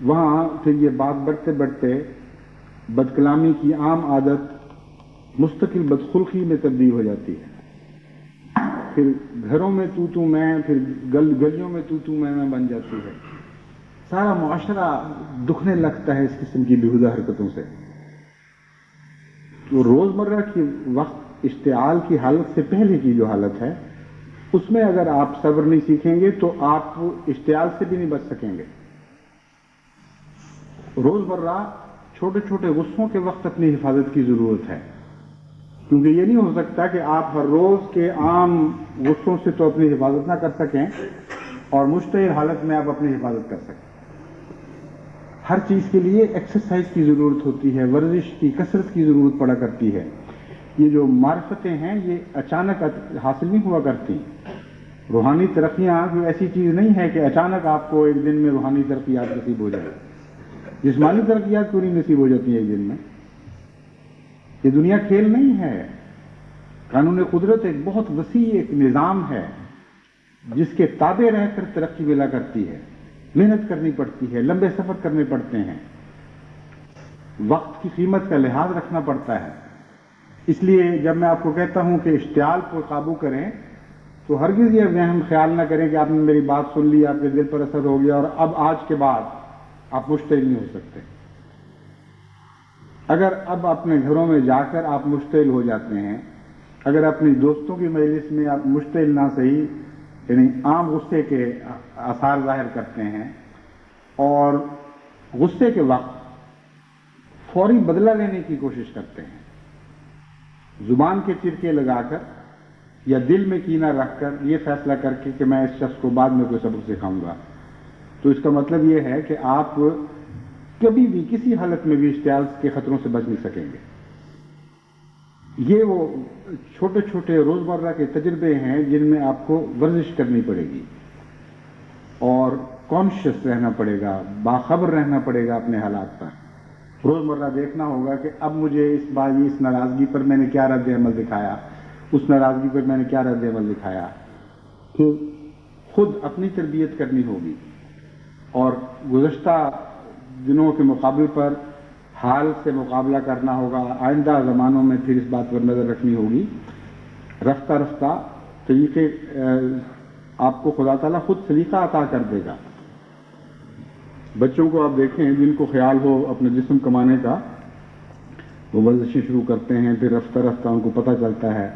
S4: وہاں پھر یہ بات بڑھتے بڑھتے بد کلامی کی عام عادت مستقل بدخلقی میں تبدیل ہو جاتی ہے، پھر گھروں میں تو میں، پھر گلیوں میں تو میں بن جاتی ہے، سارا معاشرہ دکھنے لگتا ہے اس قسم کی بیہودہ حرکتوں سے۔ تو روزمرہ کی وقت اشتعال کی حالت سے پہلے کی جو حالت ہے اس میں اگر آپ صبر نہیں سیکھیں گے تو آپ اشتعال سے بھی نہیں بچ سکیں گے۔ روزمرہ چھوٹے چھوٹے غصوں کے وقت اپنی حفاظت کی ضرورت ہے، کیونکہ یہ نہیں ہو سکتا کہ آپ ہر روز کے عام غصوں سے تو اپنی حفاظت نہ کر سکیں اور مشتعل حالت میں آپ اپنی حفاظت کر سکیں۔ ہر چیز کے لیے ایکسرسائز کی ضرورت ہوتی ہے، ورزش کی، کثرت کی ضرورت پڑا کرتی ہے۔ یہ جو معرفتیں ہیں یہ اچانک حاصل نہیں ہوا کرتی۔ روحانی ترقیاں کوئی ایسی چیز نہیں ہے کہ اچانک آپ کو ایک دن میں روحانی ترقیات نصیب ہو جائے۔ جسمانی ترقیات کیوں نہیں نصیب ہو جاتی ہیں ایک دن میں؟ یہ دنیا کھیل نہیں ہے۔ قانون قدرت ایک بہت وسیع ایک نظام ہے جس کے تابع رہ کر ترقی ملا کرتی ہے، محنت کرنی پڑتی ہے، لمبے سفر کرنے پڑتے ہیں، وقت کی قیمت کا لحاظ رکھنا پڑتا ہے۔ اس لیے جب میں آپ کو کہتا ہوں کہ اشتعال کو قابو کریں تو ہرگز یہ وہم خیال نہ کریں کہ آپ نے میری بات سن لی، آپ کے دل پر اثر ہو گیا اور اب آج کے بعد آپ مشتعل نہیں ہو سکتے۔ اگر اب اپنے گھروں میں جا کر آپ مشتعل ہو جاتے ہیں، اگر اپنی دوستوں کی مجلس میں آپ مشتعل نہ صحیح یعنی عام غصے کے آثار ظاہر کرتے ہیں، اور غصے کے وقت فوری بدلہ لینے کی کوشش کرتے ہیں، زبان کے چرکے لگا کر یا دل میں کینہ رکھ کر یہ فیصلہ کر کے کہ میں اس شخص کو بعد میں کوئی سبق سکھاؤں گا. تو اس کا مطلب یہ ہے کہ آپ کبھی بھی کسی حالت میں بھی اشتعال کے خطروں سے بچ نہیں سکیں گے. یہ وہ چھوٹے چھوٹے روزمرہ کے تجربے ہیں جن میں آپ کو ورزش کرنی پڑے گی اور کانشیس رہنا پڑے گا، باخبر رہنا پڑے گا اپنے حالات پر. روزمرہ دیکھنا ہوگا کہ اب مجھے اس ناراضگی پر میں نے کیا رد عمل دکھایا، اس ناراضگی پر میں نے کیا رد عمل دکھایا. پھر خود اپنی تربیت کرنی ہوگی اور گزشتہ دنوں کے مقابل پر حال سے مقابلہ کرنا ہوگا. آئندہ زمانوں میں پھر اس بات پر نظر رکھنی ہوگی. رفتہ رفتہ طریقے آپ کو خدا تعالیٰ خود سلیقہ عطا کر دے گا. بچوں کو آپ دیکھیں جن کو خیال ہو اپنا جسم کمانے کا، وہ ورزشیں شروع کرتے ہیں، پھر رفتہ رفتہ ان کو پتہ چلتا ہے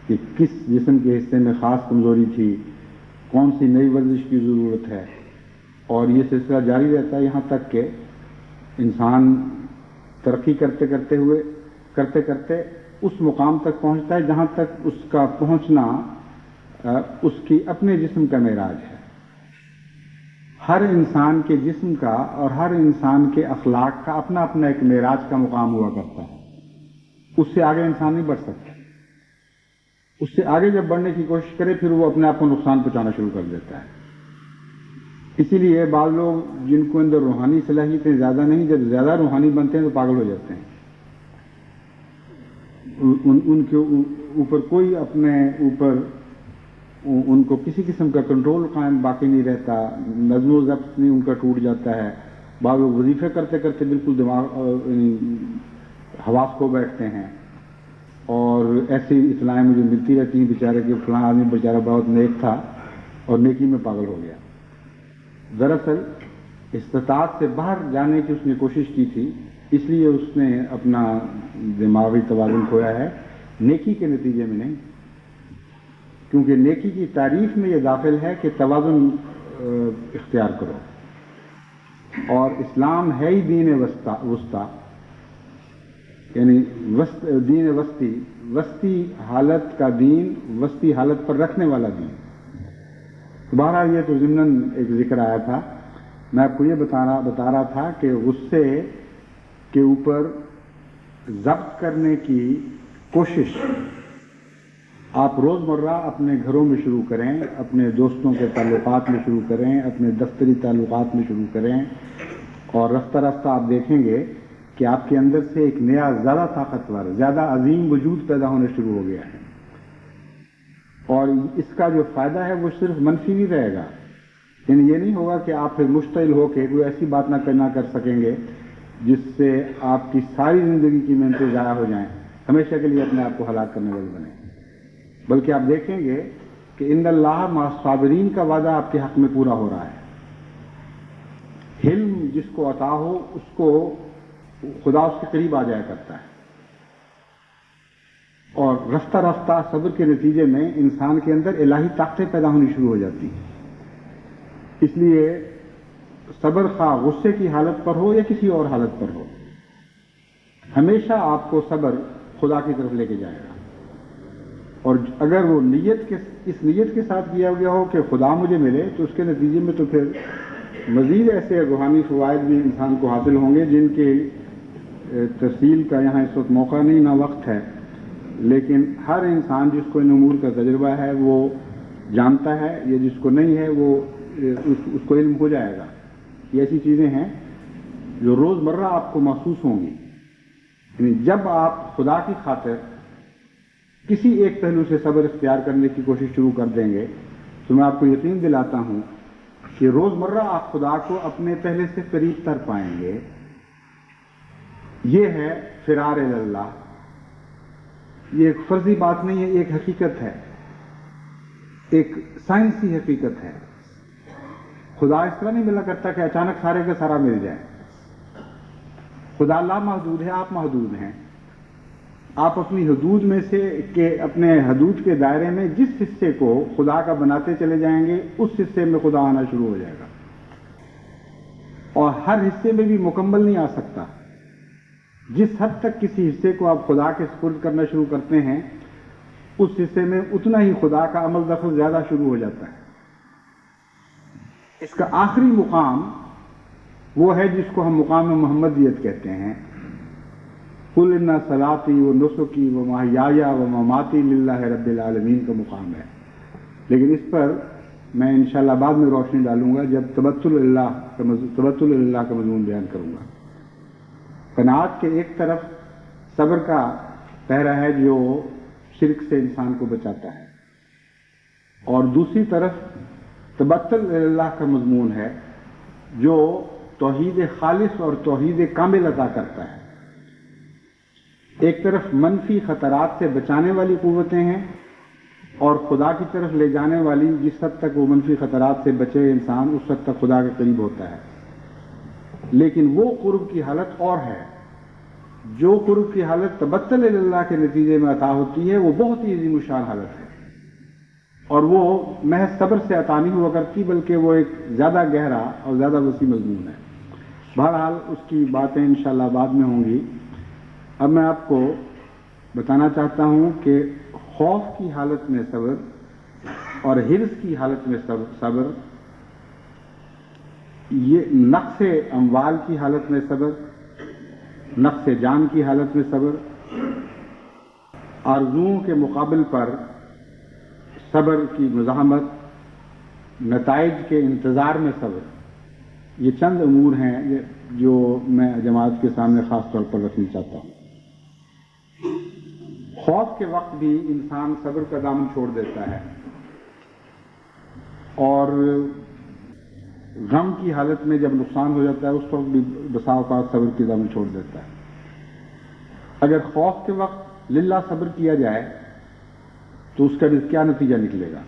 S4: کہ کس جسم کے حصے میں خاص کمزوری تھی، کون سی نئی ورزش کی ضرورت ہے، اور یہ سلسلہ جاری رہتا ہے یہاں تک کہ انسان ترقی کرتے کرتے اس مقام تک پہنچتا ہے جہاں تک اس کا پہنچنا اس کی اپنے جسم کا معراج ہے. ہر انسان کے جسم کا اور ہر انسان کے اخلاق کا اپنا اپنا ایک معراج کا مقام ہوا کرتا ہے. اس سے آگے انسان نہیں بڑھ سکتا. اس سے آگے جب بڑھنے کی کوشش کرے پھر وہ اپنے آپ کو نقصان پہنچانا شروع کر دیتا ہے. اسی لیے بعض لوگ جن کو اندر روحانی صلاحیتیں زیادہ نہیں، جب زیادہ روحانی بنتے ہیں تو پاگل ہو جاتے ہیں. ان کے اوپر کوئی اپنے اوپر ان کو کسی قسم کا کنٹرول قائم باقی نہیں رہتا، نظم و ضبط نہیں ان کا ٹوٹ جاتا ہے. بعض لوگ وظیفے کرتے کرتے بالکل دماغ حواس کھو بیٹھتے ہیں، اور ایسی اطلاعیں مجھے ملتی رہتی ہیں بیچارے کہ فلاں آدمی بیچارہ بہت نیک تھا اور نیکی میں پاگل ہو گیا. دراصل استطاعت سے باہر جانے کی اس نے کوشش کی تھی، اس لیے اس نے اپنا دماغی توازن کھویا ہے، نیکی کے نتیجے میں نہیں. کیونکہ نیکی کی تعریف میں یہ داخل ہے کہ توازن اختیار کرو، اور اسلام ہے ہی دین وسطی، یعنی دین وسطی حالت کا دین، وسطی حالت پر رکھنے والا دین. بہرحال یہ تو ضمناً ایک ذکر آیا تھا. میں آپ کو یہ بتا رہا تھا کہ غصے کے اوپر ضبط کرنے کی کوشش آپ روزمرہ اپنے گھروں میں شروع کریں، اپنے دوستوں کے تعلقات میں شروع کریں، اپنے دفتری تعلقات میں شروع کریں، اور رفتہ رفتہ آپ دیکھیں گے کہ آپ کے اندر سے ایک نیا زیادہ طاقتور، زیادہ عظیم وجود پیدا ہونا شروع ہو گیا ہے. اور اس کا جو فائدہ ہے وہ صرف منفی نہیں رہے گا. یعنی یہ نہیں ہوگا کہ آپ پھر مشتعل ہو کے کوئی ایسی بات نہ کر سکیں گے جس سے آپ کی ساری زندگی کی محنتیں ضائع ہو جائیں، ہمیشہ کے لیے اپنے آپ کو ہلاک کرنے والے بنیں. بلکہ آپ دیکھیں گے کہ ان اللہ مع الصابرین کا وعدہ آپ کے حق میں پورا ہو رہا ہے. حلم جس کو عطا ہو اس کو خدا اس کے قریب آ جایا کرتا ہے، اور رفتہ رفتہ صبر کے نتیجے میں انسان کے اندر الہی طاقتیں پیدا ہونی شروع ہو جاتی ہیں. اس لیے صبر خواہ غصے کی حالت پر ہو یا کسی اور حالت پر ہو، ہمیشہ آپ کو صبر خدا کی طرف لے کے جائے گا. اور اگر وہ اس نیت کے ساتھ کیا گیا ہو کہ خدا مجھے ملے، تو اس کے نتیجے میں تو پھر مزید ایسے روحانی فوائد بھی انسان کو حاصل ہوں گے جن کی تفصیل کا یہاں اس وقت موقع نہیں نہ وقت ہے. لیکن ہر انسان جس کو ان امور کا تجربہ ہے وہ جانتا ہے، یا جس کو نہیں ہے وہ اس کو علم ہو جائے گا. یہ ایسی چیزیں ہیں جو روزمرہ آپ کو محسوس ہوں گی. یعنی جب آپ خدا کی خاطر کسی ایک پہلو سے صبر اختیار کرنے کی کوشش شروع کر دیں گے تو میں آپ کو یقین دلاتا ہوں کہ روزمرہ آپ خدا کو اپنے پہلے سے قریب تر پائیں گے. یہ ہے فرار اللہ. یہ ایک فرضی بات نہیں ہے، ایک حقیقت ہے، ایک سائنسی حقیقت ہے. خدا اس طرح نہیں ملا کرتا کہ اچانک سارے کا سارا مل جائے. خدا لا محدود ہے، آپ محدود ہیں. آپ اپنی حدود میں سے اپنے حدود کے دائرے میں جس حصے کو خدا کا بناتے چلے جائیں گے اس حصے میں خدا آنا شروع ہو جائے گا. اور ہر حصے میں بھی مکمل نہیں آ سکتا. جس حد تک کسی حصے کو آپ خدا کے سپرد کرنا شروع کرتے ہیں اس حصے میں اتنا ہی خدا کا عمل دخل زیادہ شروع ہو جاتا ہے. اس کا آخری مقام وہ ہے جس کو ہم مقام محمدیت کہتے ہیں. قل ان صلاتی و نسکی و محیای و مماتی للہ رب العالمین کا مقام ہے. لیکن اس پر میں انشاءاللہ بعد میں روشنی ڈالوں گا جب تبتل اللہ کا مضمون بیان کروں گا. قناعت کے ایک طرف صبر کا پہرا ہے جو شرک سے انسان کو بچاتا ہے، اور دوسری طرف تبتل اللہ کا مضمون ہے جو توحید خالص اور توحید کامل عطا کرتا ہے. ایک طرف منفی خطرات سے بچانے والی قوتیں ہیں اور خدا کی طرف لے جانے والی. جس حد تک وہ منفی خطرات سے بچے انسان اس حد تک خدا کے قریب ہوتا ہے. لیکن وہ قرب کی حالت اور ہے. جو قرب کی حالت تبتل اللہ کے نتیجے میں عطا ہوتی ہے وہ بہت ہی عظیم الشان حالت ہے، اور وہ محض صبر سے عطا نہیں ہوا کرتی بلکہ وہ ایک زیادہ گہرا اور زیادہ وسیع مضمون ہے. بہرحال اس کی باتیں انشاءاللہ بعد میں ہوں گی. اب میں آپ کو بتانا چاہتا ہوں کہ خوف کی حالت میں صبر اور حرص کی حالت میں صبر، یہ نقص اموال کی حالت میں صبر، نقص جان کی حالت میں صبر، آرزوؤں کے مقابل پر صبر کی مزاحمت، نتائج کے انتظار میں صبر، یہ چند امور ہیں جو میں جماعت کے سامنے خاص طور پر رکھنا چاہتا ہوں. خوف کے وقت بھی انسان صبر کا دامن چھوڑ دیتا ہے، اور غم کی حالت میں جب نقصان ہو جاتا ہے اس وقت بھی بسا اوقات صبر کی دامن چھوڑ دیتا ہے. اگر خوف کے وقت للہ صبر کیا جائے تو اس کا کیا نتیجہ نکلے گا؟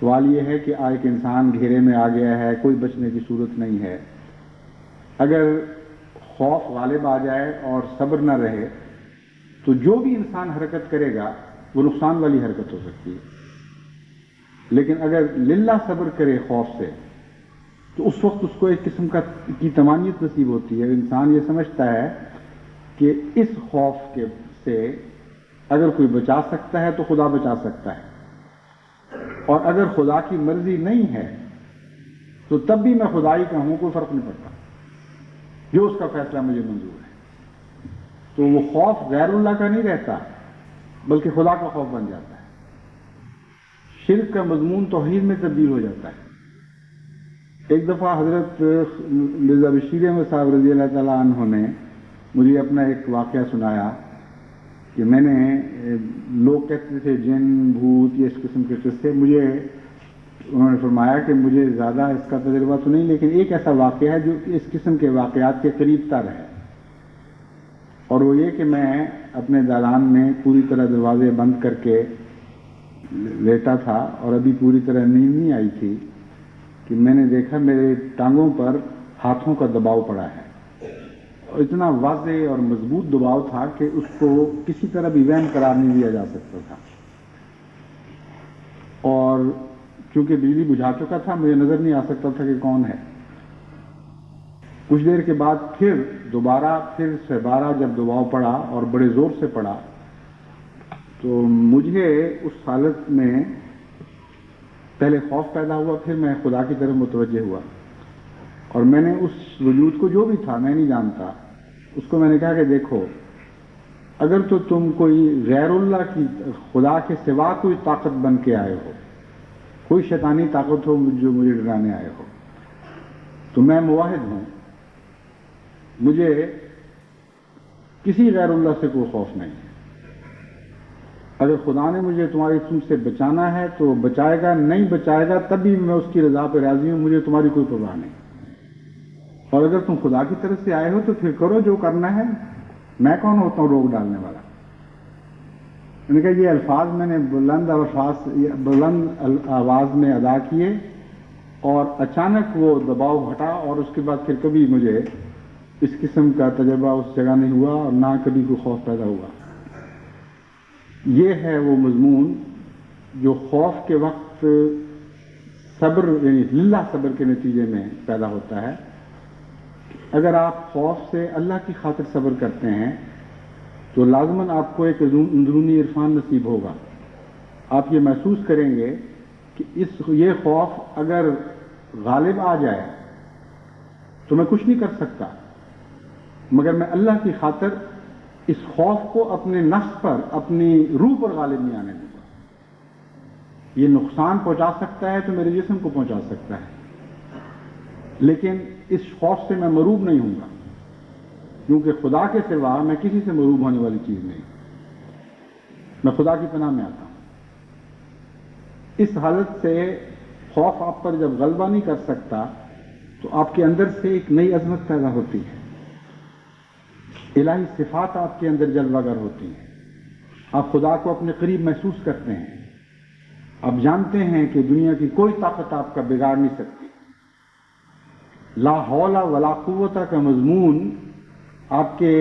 S4: سوال یہ ہے کہ ایک انسان گھیرے میں آ گیا ہے، کوئی بچنے کی صورت نہیں ہے. اگر خوف غالب آ جائے اور صبر نہ رہے تو جو بھی انسان حرکت کرے گا وہ نقصان والی حرکت ہو سکتی ہے. لیکن اگر للہ صبر کرے خوف سے تو اس وقت اس کو ایک قسم کی طمانینت نصیب ہوتی ہے. انسان یہ سمجھتا ہے کہ اس خوف سے اگر کوئی بچا سکتا ہے تو خدا بچا سکتا ہے، اور اگر خدا کی مرضی نہیں ہے تو تب بھی میں خدائی کا ہوں، کوئی فرق نہیں پڑتا، جو اس کا فیصلہ مجھے منظور ہے. تو وہ خوف غیر اللہ کا نہیں رہتا بلکہ خدا کا خوف بن جاتا ہے. شرک کا مضمون توحید میں تبدیل ہو جاتا ہے. ایک دفعہ حضرت مرزا بشیر احمد صاحب رضی اللہ تعالیٰ عنہ نے مجھے اپنا ایک واقعہ سنایا کہ میں نے لوگ کہتے تھے جن بھوت یہ اس قسم کے قصے، مجھے انہوں نے فرمایا کہ مجھے زیادہ اس کا تجربہ تو نہیں، لیکن ایک ایسا واقعہ ہے جو اس قسم کے واقعات کے قریب تر ہے، اور وہ یہ کہ میں اپنے دالان میں پوری طرح دروازے بند کر کے لیٹا تھا اور ابھی پوری طرح نیند نہیں آئی تھی کہ میں نے دیکھا میرے ٹانگوں پر ہاتھوں کا دباؤ پڑا ہے، اور اتنا واضح اور مضبوط دباؤ تھا کہ اس کو کسی طرح بھی وہم قرار نہیں دیا جا سکتا تھا. اور چونکہ بجلی بجھا چکا تھا مجھے نظر نہیں آ سکتا تھا کہ کون ہے. کچھ دیر کے بعد پھر سے بارہ جب دباؤ پڑا اور بڑے زور سے پڑا تو مجھے اس حالت میں پہلے خوف پیدا ہوا، پھر میں خدا کی طرف متوجہ ہوا اور میں نے اس وجود کو جو بھی تھا میں نہیں جانتا اس کو میں نے کہا کہ دیکھو، اگر تو تم کوئی غیر اللہ کی خدا کے سوا کوئی طاقت بن کے آئے ہو، کوئی شیطانی طاقت ہو جو مجھے ڈرانے آئے ہو، تو میں موحد ہوں، مجھے کسی غیر اللہ سے کوئی خوف نہیں ہے. اگر خدا نے مجھے تمہاری تم سے بچانا ہے تو بچائے گا، نہیں بچائے گا تب بھی میں اس کی رضا پہ راضی ہوں، مجھے تمہاری کوئی پرواہ نہیں. اور اگر تم خدا کی طرف سے آئے ہو تو پھر کرو جو کرنا ہے، میں کون ہوتا ہوں روک ڈالنے والا. میں نے کہا یہ الفاظ میں نے بلند آواز میں ادا کیے اور اچانک وہ دباؤ ہٹا، اور اس کے بعد پھر کبھی مجھے اس قسم کا تجربہ اس جگہ نہیں ہوا اور نہ کبھی کوئی خوف پیدا ہوا. یہ ہے وہ مضمون جو خوف کے وقت صبر یعنی للہ صبر کے نتیجے میں پیدا ہوتا ہے، اگر آپ خوف سے اللہ کی خاطر صبر کرتے ہیں تو لازماً آپ کو ایک اندرونی عرفان نصیب ہوگا. آپ یہ محسوس کریں گے کہ یہ خوف اگر غالب آ جائے تو میں کچھ نہیں کر سکتا، مگر میں اللہ کی خاطر اس خوف کو اپنے نفس پر، اپنی روح پر غالب نہیں آنے دوں گا. یہ نقصان پہنچا سکتا ہے تو میرے جسم کو پہنچا سکتا ہے، لیکن اس خوف سے میں مروب نہیں ہوں گا، کیونکہ خدا کے سوا میں کسی سے مروب ہونے والی چیز نہیں. میں خدا کی پناہ میں آتا ہوں. اس حالت سے خوف آپ پر جب غلبہ نہیں کر سکتا تو آپ کے اندر سے ایک نئی عظمت پیدا ہوتی ہے، الہی صفات آپ کے اندر جلوہ گر ہوتی ہیں. آپ خدا کو اپنے قریب محسوس کرتے ہیں. آپ جانتے ہیں کہ دنیا کی کوئی طاقت آپ کا بگاڑ نہیں سکتی. لا حول ولا قوت کا مضمون آپ کے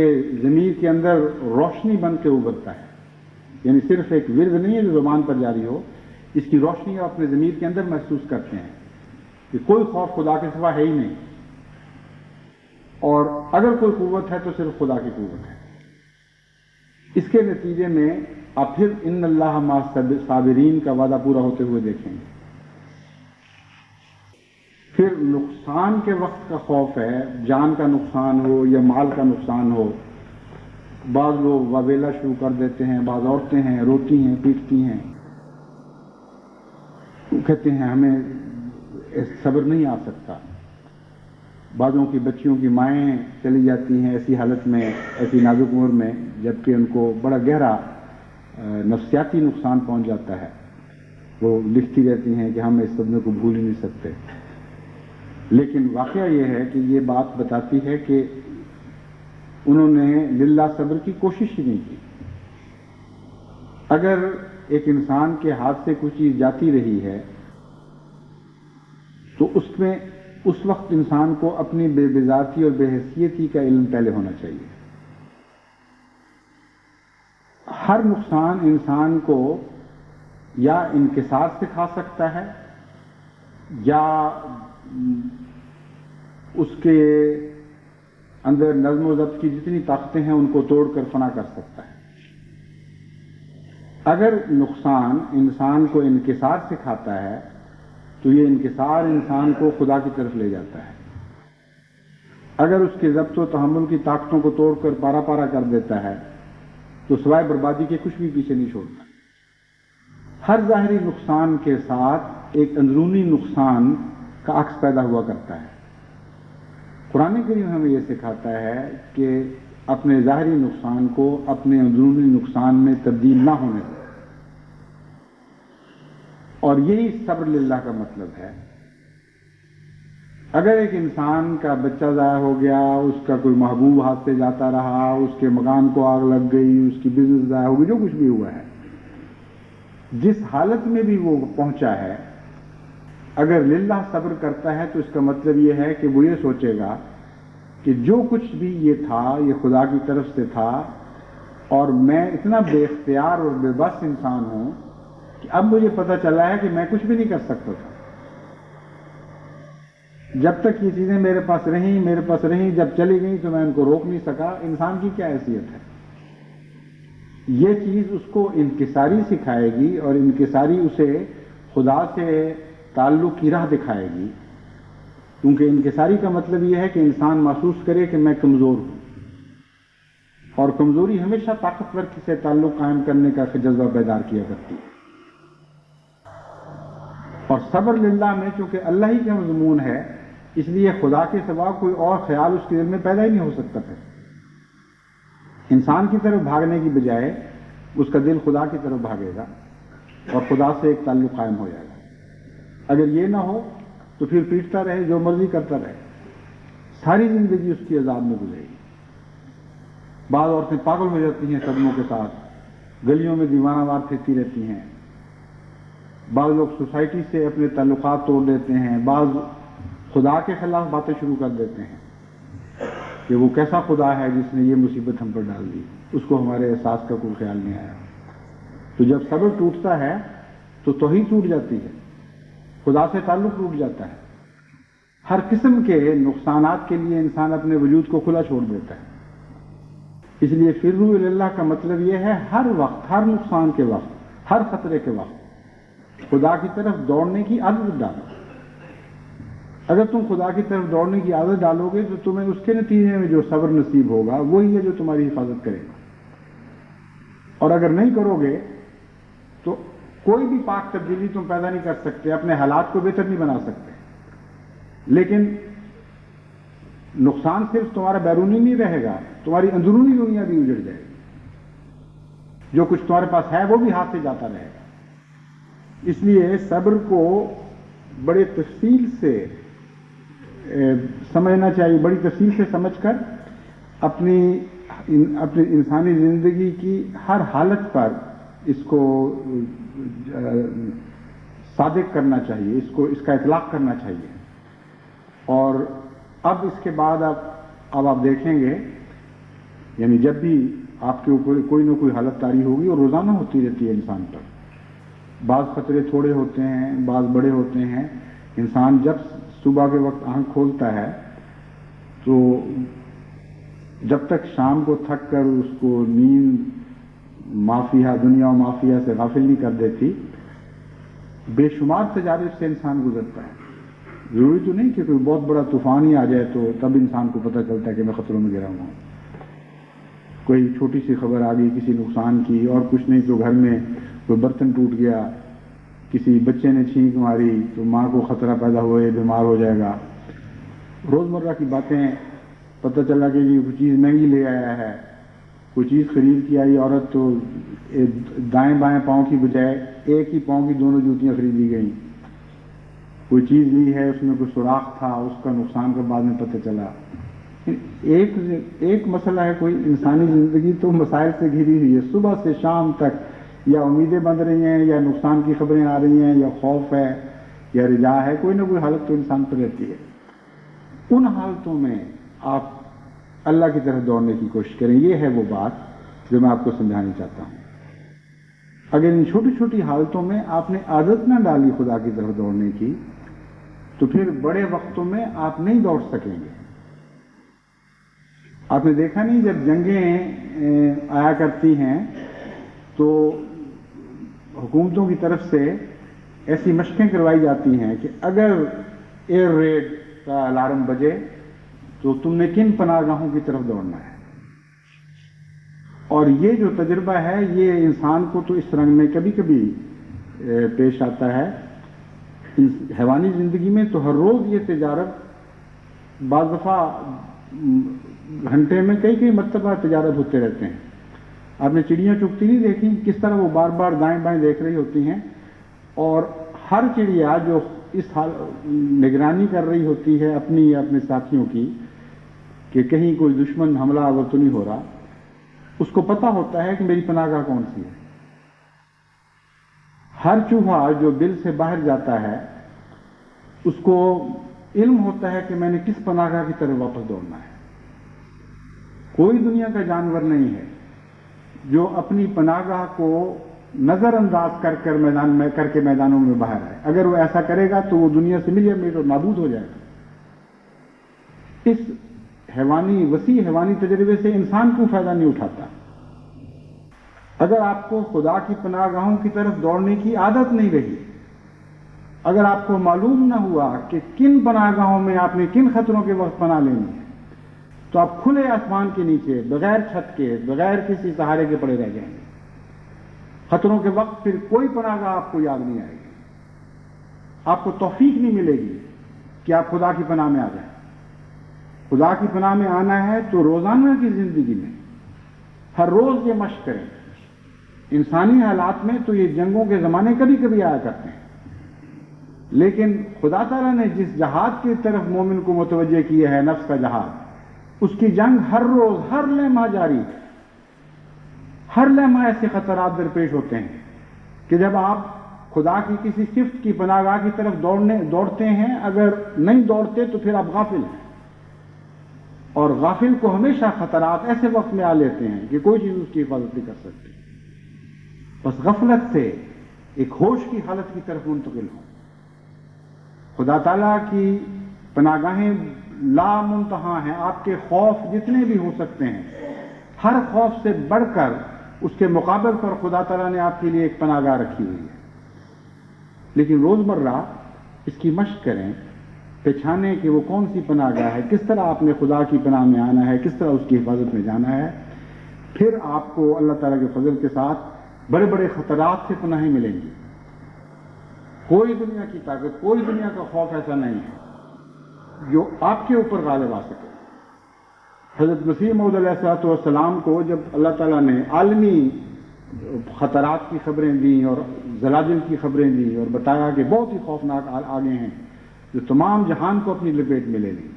S4: ضمیر کے اندر روشنی بن کے ابھرتا ہے. یعنی صرف ایک ورد نہیں ہے جو زبان پر جاری ہو، اس کی روشنی آپ اپنے ضمیر کے اندر محسوس کرتے ہیں کہ کوئی خوف خدا کے سوا ہے ہی نہیں، اور اگر کوئی قوت ہے تو صرف خدا کی قوت ہے. اس کے نتیجے میں آپ پھر ان اللہ مع الصابرین کا وعدہ پورا ہوتے ہوئے دیکھیں گے. پھر نقصان کے وقت کا خوف ہے، جان کا نقصان ہو یا مال کا نقصان ہو. بعض لوگ وبیلا شروع کر دیتے ہیں، بعض عورتیں ہیں روتی ہیں پیٹتی ہیں، کہتے ہیں ہمیں صبر نہیں آ سکتا. بعضوں کی بچیوں کی مائیں چلی جاتی ہیں ایسی حالت میں، ایسی نازک عمر میں، جبکہ ان کو بڑا گہرا نفسیاتی نقصان پہنچ جاتا ہے. وہ لکھتی رہتی ہیں کہ ہم اس صدمے کو بھول ہی نہیں سکتے. لیکن واقعہ یہ ہے کہ یہ بات بتاتی ہے کہ انہوں نے للہ صبر کی کوشش ہی نہیں کی. اگر ایک انسان کے ہاتھ سے کوئی چیز جاتی رہی ہے تو اس میں اس وقت انسان کو اپنی بے بذاتی اور بے حیثیتی کا علم پہلے ہونا چاہیے. ہر نقصان انسان کو یا انکسار سکھا سکتا ہے یا اس کے اندر نظم و ضبط کی جتنی طاقتیں ہیں ان کو توڑ کر فنا کر سکتا ہے. اگر نقصان انسان کو انکسار سکھاتا ہے تو یہ انکسار انسان کو خدا کی طرف لے جاتا ہے. اگر اس کے ضبط و تحمل کی طاقتوں کو توڑ کر پارا پارا کر دیتا ہے تو سوائے بربادی کے کچھ بھی پیچھے نہیں چھوڑتا. ہر ظاہری نقصان کے ساتھ ایک اندرونی نقصان کا عکس پیدا ہوا کرتا ہے. قرآن کریم ہمیں یہ سکھاتا ہے کہ اپنے ظاہری نقصان کو اپنے اندرونی نقصان میں تبدیل نہ ہونے دیں، اور یہی صبر للہ کا مطلب ہے. اگر ایک انسان کا بچہ ضائع ہو گیا، اس کا کوئی محبوب ہاتھ سے جاتا رہا، اس کے مکان کو آگ لگ گئی، اس کی بزنس ضائع ہو گئی، جو کچھ بھی ہوا ہے، جس حالت میں بھی وہ پہنچا ہے، اگر للہ صبر کرتا ہے تو اس کا مطلب یہ ہے کہ وہ یہ سوچے گا کہ جو کچھ بھی یہ تھا یہ خدا کی طرف سے تھا، اور میں اتنا بے اختیار اور بے بس انسان ہوں کہ اب مجھے پتہ چلا ہے کہ میں کچھ بھی نہیں کر سکتا تھا. جب تک یہ چیزیں میرے پاس رہیں، جب چلی گئیں تو میں ان کو روک نہیں سکا. انسان کی کیا حیثیت ہے؟ یہ چیز اس کو انکساری سکھائے گی، اور انکساری اسے خدا سے تعلق کی راہ دکھائے گی. کیونکہ انکساری کا مطلب یہ ہے کہ انسان محسوس کرے کہ میں کمزور ہوں، اور کمزوری ہمیشہ طاقتور سے تعلق قائم کرنے کا جذبہ بیدار کیا کرتی ہے. اور صبر للہ میں چونکہ اللہ ہی کا مضمون ہے، اس لیے خدا کے سوا کوئی اور خیال اس کے دل میں پیدا ہی نہیں ہو سکتا تھا. انسان کی طرف بھاگنے کی بجائے اس کا دل خدا کی طرف بھاگے گا اور خدا سے ایک تعلق قائم ہو جائے گا. اگر یہ نہ ہو تو پھر پیٹتا رہے، جو مرضی کرتا رہے، ساری زندگی اس کی عذاب میں گزرے گی. بعض عورتیں پاگل ہو جاتی ہیں صدموں کے ساتھ، گلیوں میں دیوانہ وار پھرتی رہتی ہیں. بعض لوگ سوسائٹی سے اپنے تعلقات توڑ دیتے ہیں، بعض خدا کے خلاف باتیں شروع کر دیتے ہیں کہ وہ کیسا خدا ہے جس نے یہ مصیبت ہم پر ڈال دی، اس کو ہمارے احساس کا کوئی خیال نہیں آیا. تو جب صبر ٹوٹتا ہے تو توحید ٹوٹ جاتی ہے، خدا سے تعلق ٹوٹ جاتا ہے. ہر قسم کے نقصانات کے لیے انسان اپنے وجود کو کھلا چھوڑ دیتا ہے. اس لیے فروا الی اللہ کا مطلب یہ ہے ہر وقت، ہر نقصان کے وقت، ہر خطرے کے وقت خدا کی طرف دوڑنے کی عادت ڈالو. اگر تم خدا کی طرف دوڑنے کی عادت ڈالو گے تو تمہیں اس کے نتیجے میں جو صبر نصیب ہوگا وہی ہے جو تمہاری حفاظت کرے گا. اور اگر نہیں کرو گے تو کوئی بھی پاک تبدیلی تم پیدا نہیں کر سکتے، اپنے حالات کو بہتر نہیں بنا سکتے. لیکن نقصان صرف تمہارا بیرونی نہیں رہے گا، تمہاری اندرونی دنیا بھی اجڑ جائے گی. جو کچھ تمہارے پاس ہے وہ بھی ہاتھ سے جاتا رہے گا. اس لیے صبر کو بڑے تفصیل سے سمجھنا چاہیے، بڑی تفصیل سے سمجھ کر اپنی انسانی زندگی کی ہر حالت پر اس کو صادق کرنا چاہیے، اس کا اطلاق کرنا چاہیے. اور اب اس کے بعد اب آپ دیکھیں گے، یعنی جب بھی آپ کے اوپر کوئی نہ کوئی حالت طاری ہوگی، اور روزانہ ہوتی رہتی ہے انسان پر. بعض خطرے تھوڑے ہوتے ہیں، بعض بڑے ہوتے ہیں. انسان جب صبح کے وقت آنکھ کھولتا ہے تو جب تک شام کو تھک کر اس کو نیند مافیہ دنیا و مافیہ سے غافل نہیں کر دیتی، بے شمار تجارب سے انسان گزرتا ہے. ضروری تو نہیں کہ کوئی بہت بڑا طوفان ہی آ جائے تو تب انسان کو پتہ چلتا ہے کہ میں خطروں میں گرا ہوا ہوں. کوئی چھوٹی سی خبر آ گئی کسی نقصان کی، اور کچھ نہیں تو گھر میں کوئی برتن ٹوٹ گیا، کسی بچے نے چھینک ماری تو ماں کو خطرہ پیدا ہوا، یہ بیمار ہو جائے گا. روزمرہ کی باتیں، پتہ چلا کہ یہ کوئی چیز مہنگی لے آیا ہے، کوئی چیز خرید کے آئی عورت تو دائیں بائیں پاؤں کی بجائے ایک ہی پاؤں کی دونوں جوتیاں خریدی گئیں. کوئی چیز لی ہے اس میں کوئی سوراخ تھا، اس کا نقصان کا بعد میں پتہ چلا. ایک مسئلہ ہے، کوئی انسانی زندگی تو مسائل سے گھری ہوئی ہے. صبح سے شام تک یا امیدیں بن رہی ہیں، یا نقصان کی خبریں آ رہی ہیں، یا خوف ہے، یا رجا ہے. کوئی نہ کوئی حالت تو انسان پر رہتی ہے. ان حالتوں میں آپ اللہ کی طرف دوڑنے کی کوشش کریں. یہ ہے وہ بات جو میں آپ کو سمجھانا چاہتا ہوں. اگر ان چھوٹی چھوٹی حالتوں میں آپ نے عادت نہ ڈالی خدا کی طرف دوڑنے کی تو پھر بڑے وقتوں میں آپ نہیں دوڑ سکیں گے. آپ نے دیکھا نہیں، جب جنگیں آیا کرتی ہیں تو حکومتوں کی طرف سے ایسی مشقیں کروائی جاتی ہیں کہ اگر ایئر ریڈ کا الارم بجے تو تم نے کن پناہ گاہوں کی طرف دوڑنا ہے. اور یہ جو تجربہ ہے یہ انسان کو تو اس رنگ میں کبھی کبھی پیش آتا ہے. حیوانی زندگی میں تو ہر روز یہ تجارب، بعض دفعہ گھنٹے میں کئی مرتبہ تجارب ہوتے رہتے ہیں. آپ نے چڑیاں چگتی نہیں دیکھی کس طرح وہ بار بار دائیں بائیں دیکھ رہی ہوتی ہیں، اور ہر چڑیا جو اس حال نگرانی کر رہی ہوتی ہے اپنی یا اپنے ساتھیوں کی کہ کہیں کوئی دشمن حملہ آور تو نہیں ہو رہا، اس کو پتہ ہوتا ہے کہ میری پناہ گاہ کون سی ہے. ہر چوہا جو بل سے باہر جاتا ہے اس کو علم ہوتا ہے کہ میں نے کس پناہ گاہ کی طرف واپس دوڑنا ہے. کوئی دنیا کا جانور نہیں ہے جو اپنی پناہ گاہ کو نظر انداز کر میدانوں میں باہر آئے. اگر وہ ایسا کرے گا تو وہ دنیا سے مل جائے اور نابود ہو جائے گا. اس وسیع حیوانی تجربے سے انسان کیوں فائدہ نہیں اٹھاتا؟ اگر آپ کو خدا کی پناہ گاہوں کی طرف دوڑنے کی عادت نہیں رہی، اگر آپ کو معلوم نہ ہوا کہ کن پناہ گاہوں میں آپ نے کن خطروں کے وقت پناہ لینی ہے، تو آپ کھلے آسمان کے نیچے بغیر چھت کے، بغیر کسی سہارے کے پڑے رہ جائیں گے. خطروں کے وقت پھر کوئی پناہ گاہ آپ کو یاد نہیں آئے گی. آپ کو توفیق نہیں ملے گی کہ آپ خدا کی پناہ میں آ جائیں. خدا کی پناہ میں آنا ہے تو روزانہ کی زندگی میں ہر روز یہ مشق کریں. انسانی حالات میں تو یہ جنگوں کے زمانے کبھی کبھی آیا کرتے ہیں، لیکن خدا تعالیٰ نے جس جہاد کی طرف مومن کو متوجہ کیا ہے، نفس کا جہاد، اس کی جنگ ہر روز ہر لمحہ جاری ہے. ہر لمحہ ایسے خطرات درپیش ہوتے ہیں کہ جب آپ خدا کی کسی صفت کی پناہ گاہ کی طرف دوڑتے ہیں، اگر نہیں دوڑتے تو پھر آپ غافل ہیں. اور غافل کو ہمیشہ خطرات ایسے وقت میں آ لیتے ہیں کہ کوئی چیز اس کی حفاظت نہیں کر سکتی. بس غفلت سے ایک ہوش کی حالت کی طرف منتقل ہوں. خدا تعالیٰ کی پناہگاہیں لامنتہا ہیں، آپ کے خوف جتنے بھی ہو سکتے ہیں، ہر خوف سے بڑھ کر اس کے مقابل پر خدا تعالیٰ نے آپ کے لیے ایک پناہگاہ رکھی ہوئی ہے. لیکن روزمرہ اس کی مشق کریں، پہچانیں کہ وہ کون سی پناہگاہ ہے، کس طرح آپ نے خدا کی پناہ میں آنا ہے، کس طرح اس کی حفاظت میں جانا ہے. پھر آپ کو اللہ تعالیٰ کے فضل کے ساتھ بڑے بڑے خطرات سے پناہیں ملیں گی. کوئی دنیا کی طاقت، کوئی دنیا کا خوف ایسا نہیں ہے جو آپ کے اوپر غالب آ سکے. حضرت مسیح موعود علیہ الصلوۃ والسلام کو جب اللہ تعالیٰ نے عالمی خطرات کی خبریں دیں اور زلازل کی خبریں دیں اور بتایا کہ بہت ہی خوفناک آگے ہیں جو تمام جہان کو اپنی لپیٹ میں لے لیں،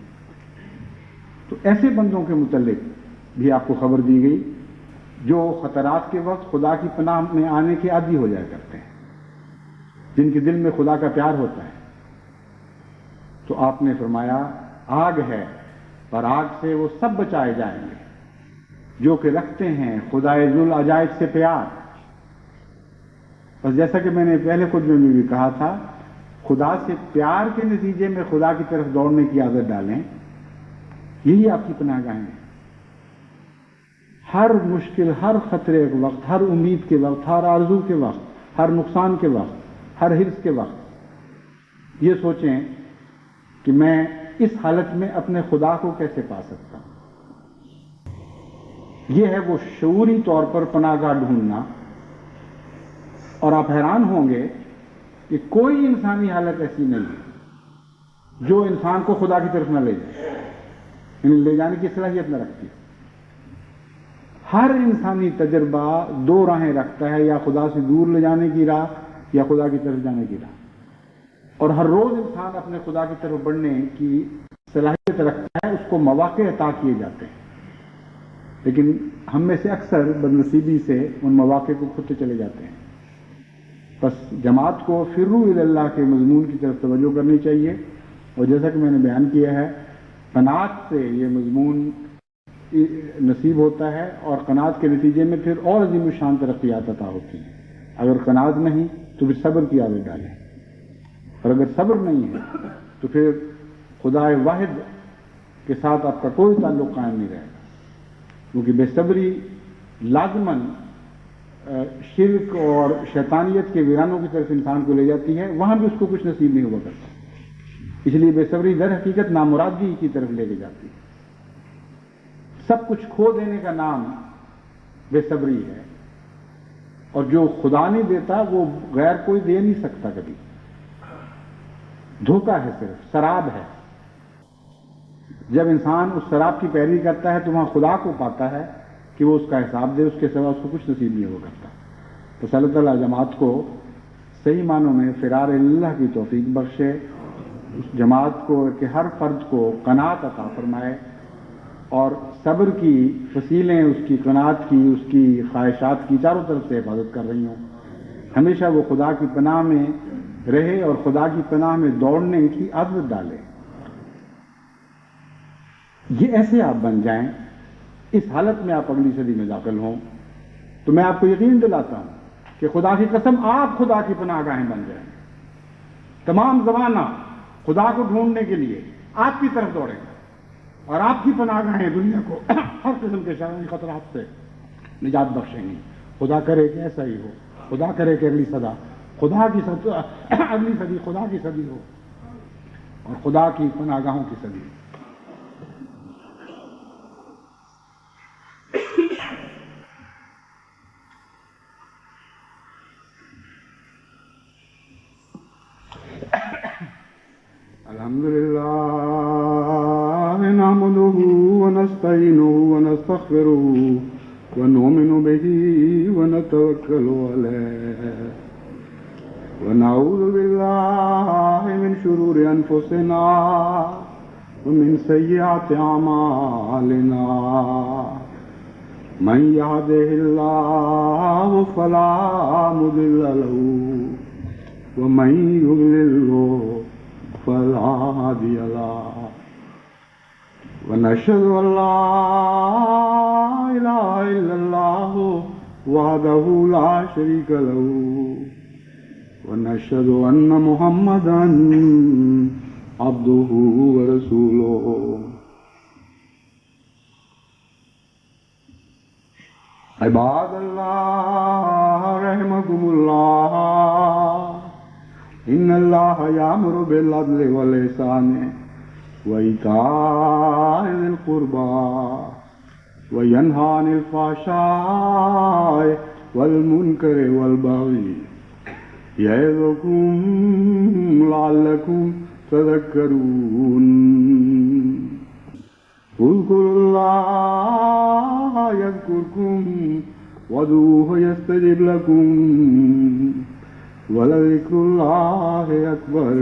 S4: تو ایسے بندوں کے متعلق بھی آپ کو خبر دی گئی جو خطرات کے وقت خدا کی پناہ میں آنے کے عادی ہو جایا کرتے ہیں، جن کے دل میں خدا کا پیار ہوتا ہے. تو آپ نے فرمایا آگ ہے اور آگ سے وہ سب بچائے جائیں گے جو کہ رکھتے ہیں خدائے ذوالعجائب سے پیار. بس جیسا کہ میں نے پہلے خود میں بھی کہا تھا، خدا سے پیار کے نتیجے میں خدا کی طرف دوڑنے کی عادت ڈالیں، یہی آپ کی پناہگاہیں ہیں. ہر مشکل، ہر خطرے کے وقت، ہر امید کے وقت، ہر آرزو کے وقت، ہر نقصان کے وقت، ہر حرص کے وقت یہ سوچیں کہ میں اس حالت میں اپنے خدا کو کیسے پا سکتا ہوں. یہ ہے وہ شعوری طور پر پناہ گاہ ڈھونڈنا. اور آپ حیران ہوں گے کہ کوئی انسانی حالت ایسی نہیں ہے جو انسان کو خدا کی طرف نہ لے جائے، یعنی لے جانے کی صلاحیت نہ رکھتی. ہر انسانی تجربہ دو راہیں رکھتا ہے، یا خدا سے دور لے جانے کی راہ یا خدا کی طرف جانے کی راہ. اور ہر روز انسان اپنے خدا کی طرف بڑھنے کی صلاحیت رکھتا ہے، اس کو مواقع عطا کیے جاتے ہیں. لیکن ہم میں سے اکثر بدنصیبی سے ان مواقع کو کھوتے چلے جاتے ہیں. بس جماعت کو فروا الی اللہ کے مضمون کی طرف توجہ کرنی چاہیے. اور جیسا کہ میں نے بیان کیا ہے، قناعت سے یہ مضمون نصیب ہوتا ہے، اور قناعت کے نتیجے میں پھر اور عظیم الشان ترقیات عطا ہوتی ہیں. اگر قناعت نہیں تو پھر صبر کی عادت ڈالیں، اور اگر صبر نہیں ہے تو پھر خدا واحد کے ساتھ آپ کا کوئی تعلق قائم نہیں رہے گا. کیونکہ بے صبری لازماً شرک اور شیطانیت کے ویرانوں کی طرف انسان کو لے جاتی ہے، وہاں بھی اس کو کچھ نصیب نہیں ہوا کرتا. اس لیے بے صبری در حقیقت نامرادی کی طرف لے کے جاتی ہے. سب کچھ کھو دینے کا نام بے صبری ہے، اور جو خدا نہیں دیتا وہ غیر کوئی دے نہیں سکتا. کبھی دھوکہ ہے، صرف سراب ہے. جب انسان اس سراب کی پیروی کرتا ہے تو وہاں خدا کو پاتا ہے کہ وہ اس کا حساب دے، اس کے سوا اس کو کچھ نصیب نہیں ہو کرتا. تو اللہ تعالیٰ جماعت کو صحیح معنوں میں فرار اللہ کی توفیق بخشے، اس جماعت کو کہ ہر فرد کو قناعت عطا فرمائے، اور صبر کی فصیلیں اس کی قناعت کی، اس کی خواہشات کی چاروں طرف سے حفاظت کر رہی ہوں. ہمیشہ وہ خدا کی پناہ میں رہے اور خدا کی پناہ میں دوڑنے کی عادت ڈالے. یہ ایسے آپ بن جائیں، اس حالت میں آپ اگلی صدی میں داخل ہوں، تو میں آپ کو یقین دلاتا ہوں کہ خدا کی قسم آپ خدا کی پناہ گاہیں بن جائیں. تمام زمانہ خدا کو ڈھونڈنے کے لیے آپ کی طرف دوڑیں گے، اور آپ کی پناہ گاہیں دنیا کو ہر قسم کے شرعی خطرات سے نجات بخشیں گی. خدا کرے کہ ایسا ہی ہو. خدا کرے کہ اگلی صدی خدا کی صدی ہو، اور خدا کی پناہ گاہوں کی صدی. الحمدللہ نحمده ونستعینه ونستغفره ونؤمن به ونتوکل علیہ ونعوذ باللہ من شرور انفسنا ومن سیئات اعمالنا من يهده الله فلا مضل له ومن يضلل فلا هادي له ونشهد أن لا إله إلا الله وحده لا شريك له ونشهد أن محمدا عبده ورسوله. عباد اللہ رحمكم اللہ ان اللہ یامر بالعدل والإحسان وإیتاء ذی القربى وینہی عن الفحشاء والمنکر والبغی یعظکم لعلکم تذکرون. اذکروا اللہ یذکرکم وادعوہ یستجب لکم ولذکر اللہ اکبر.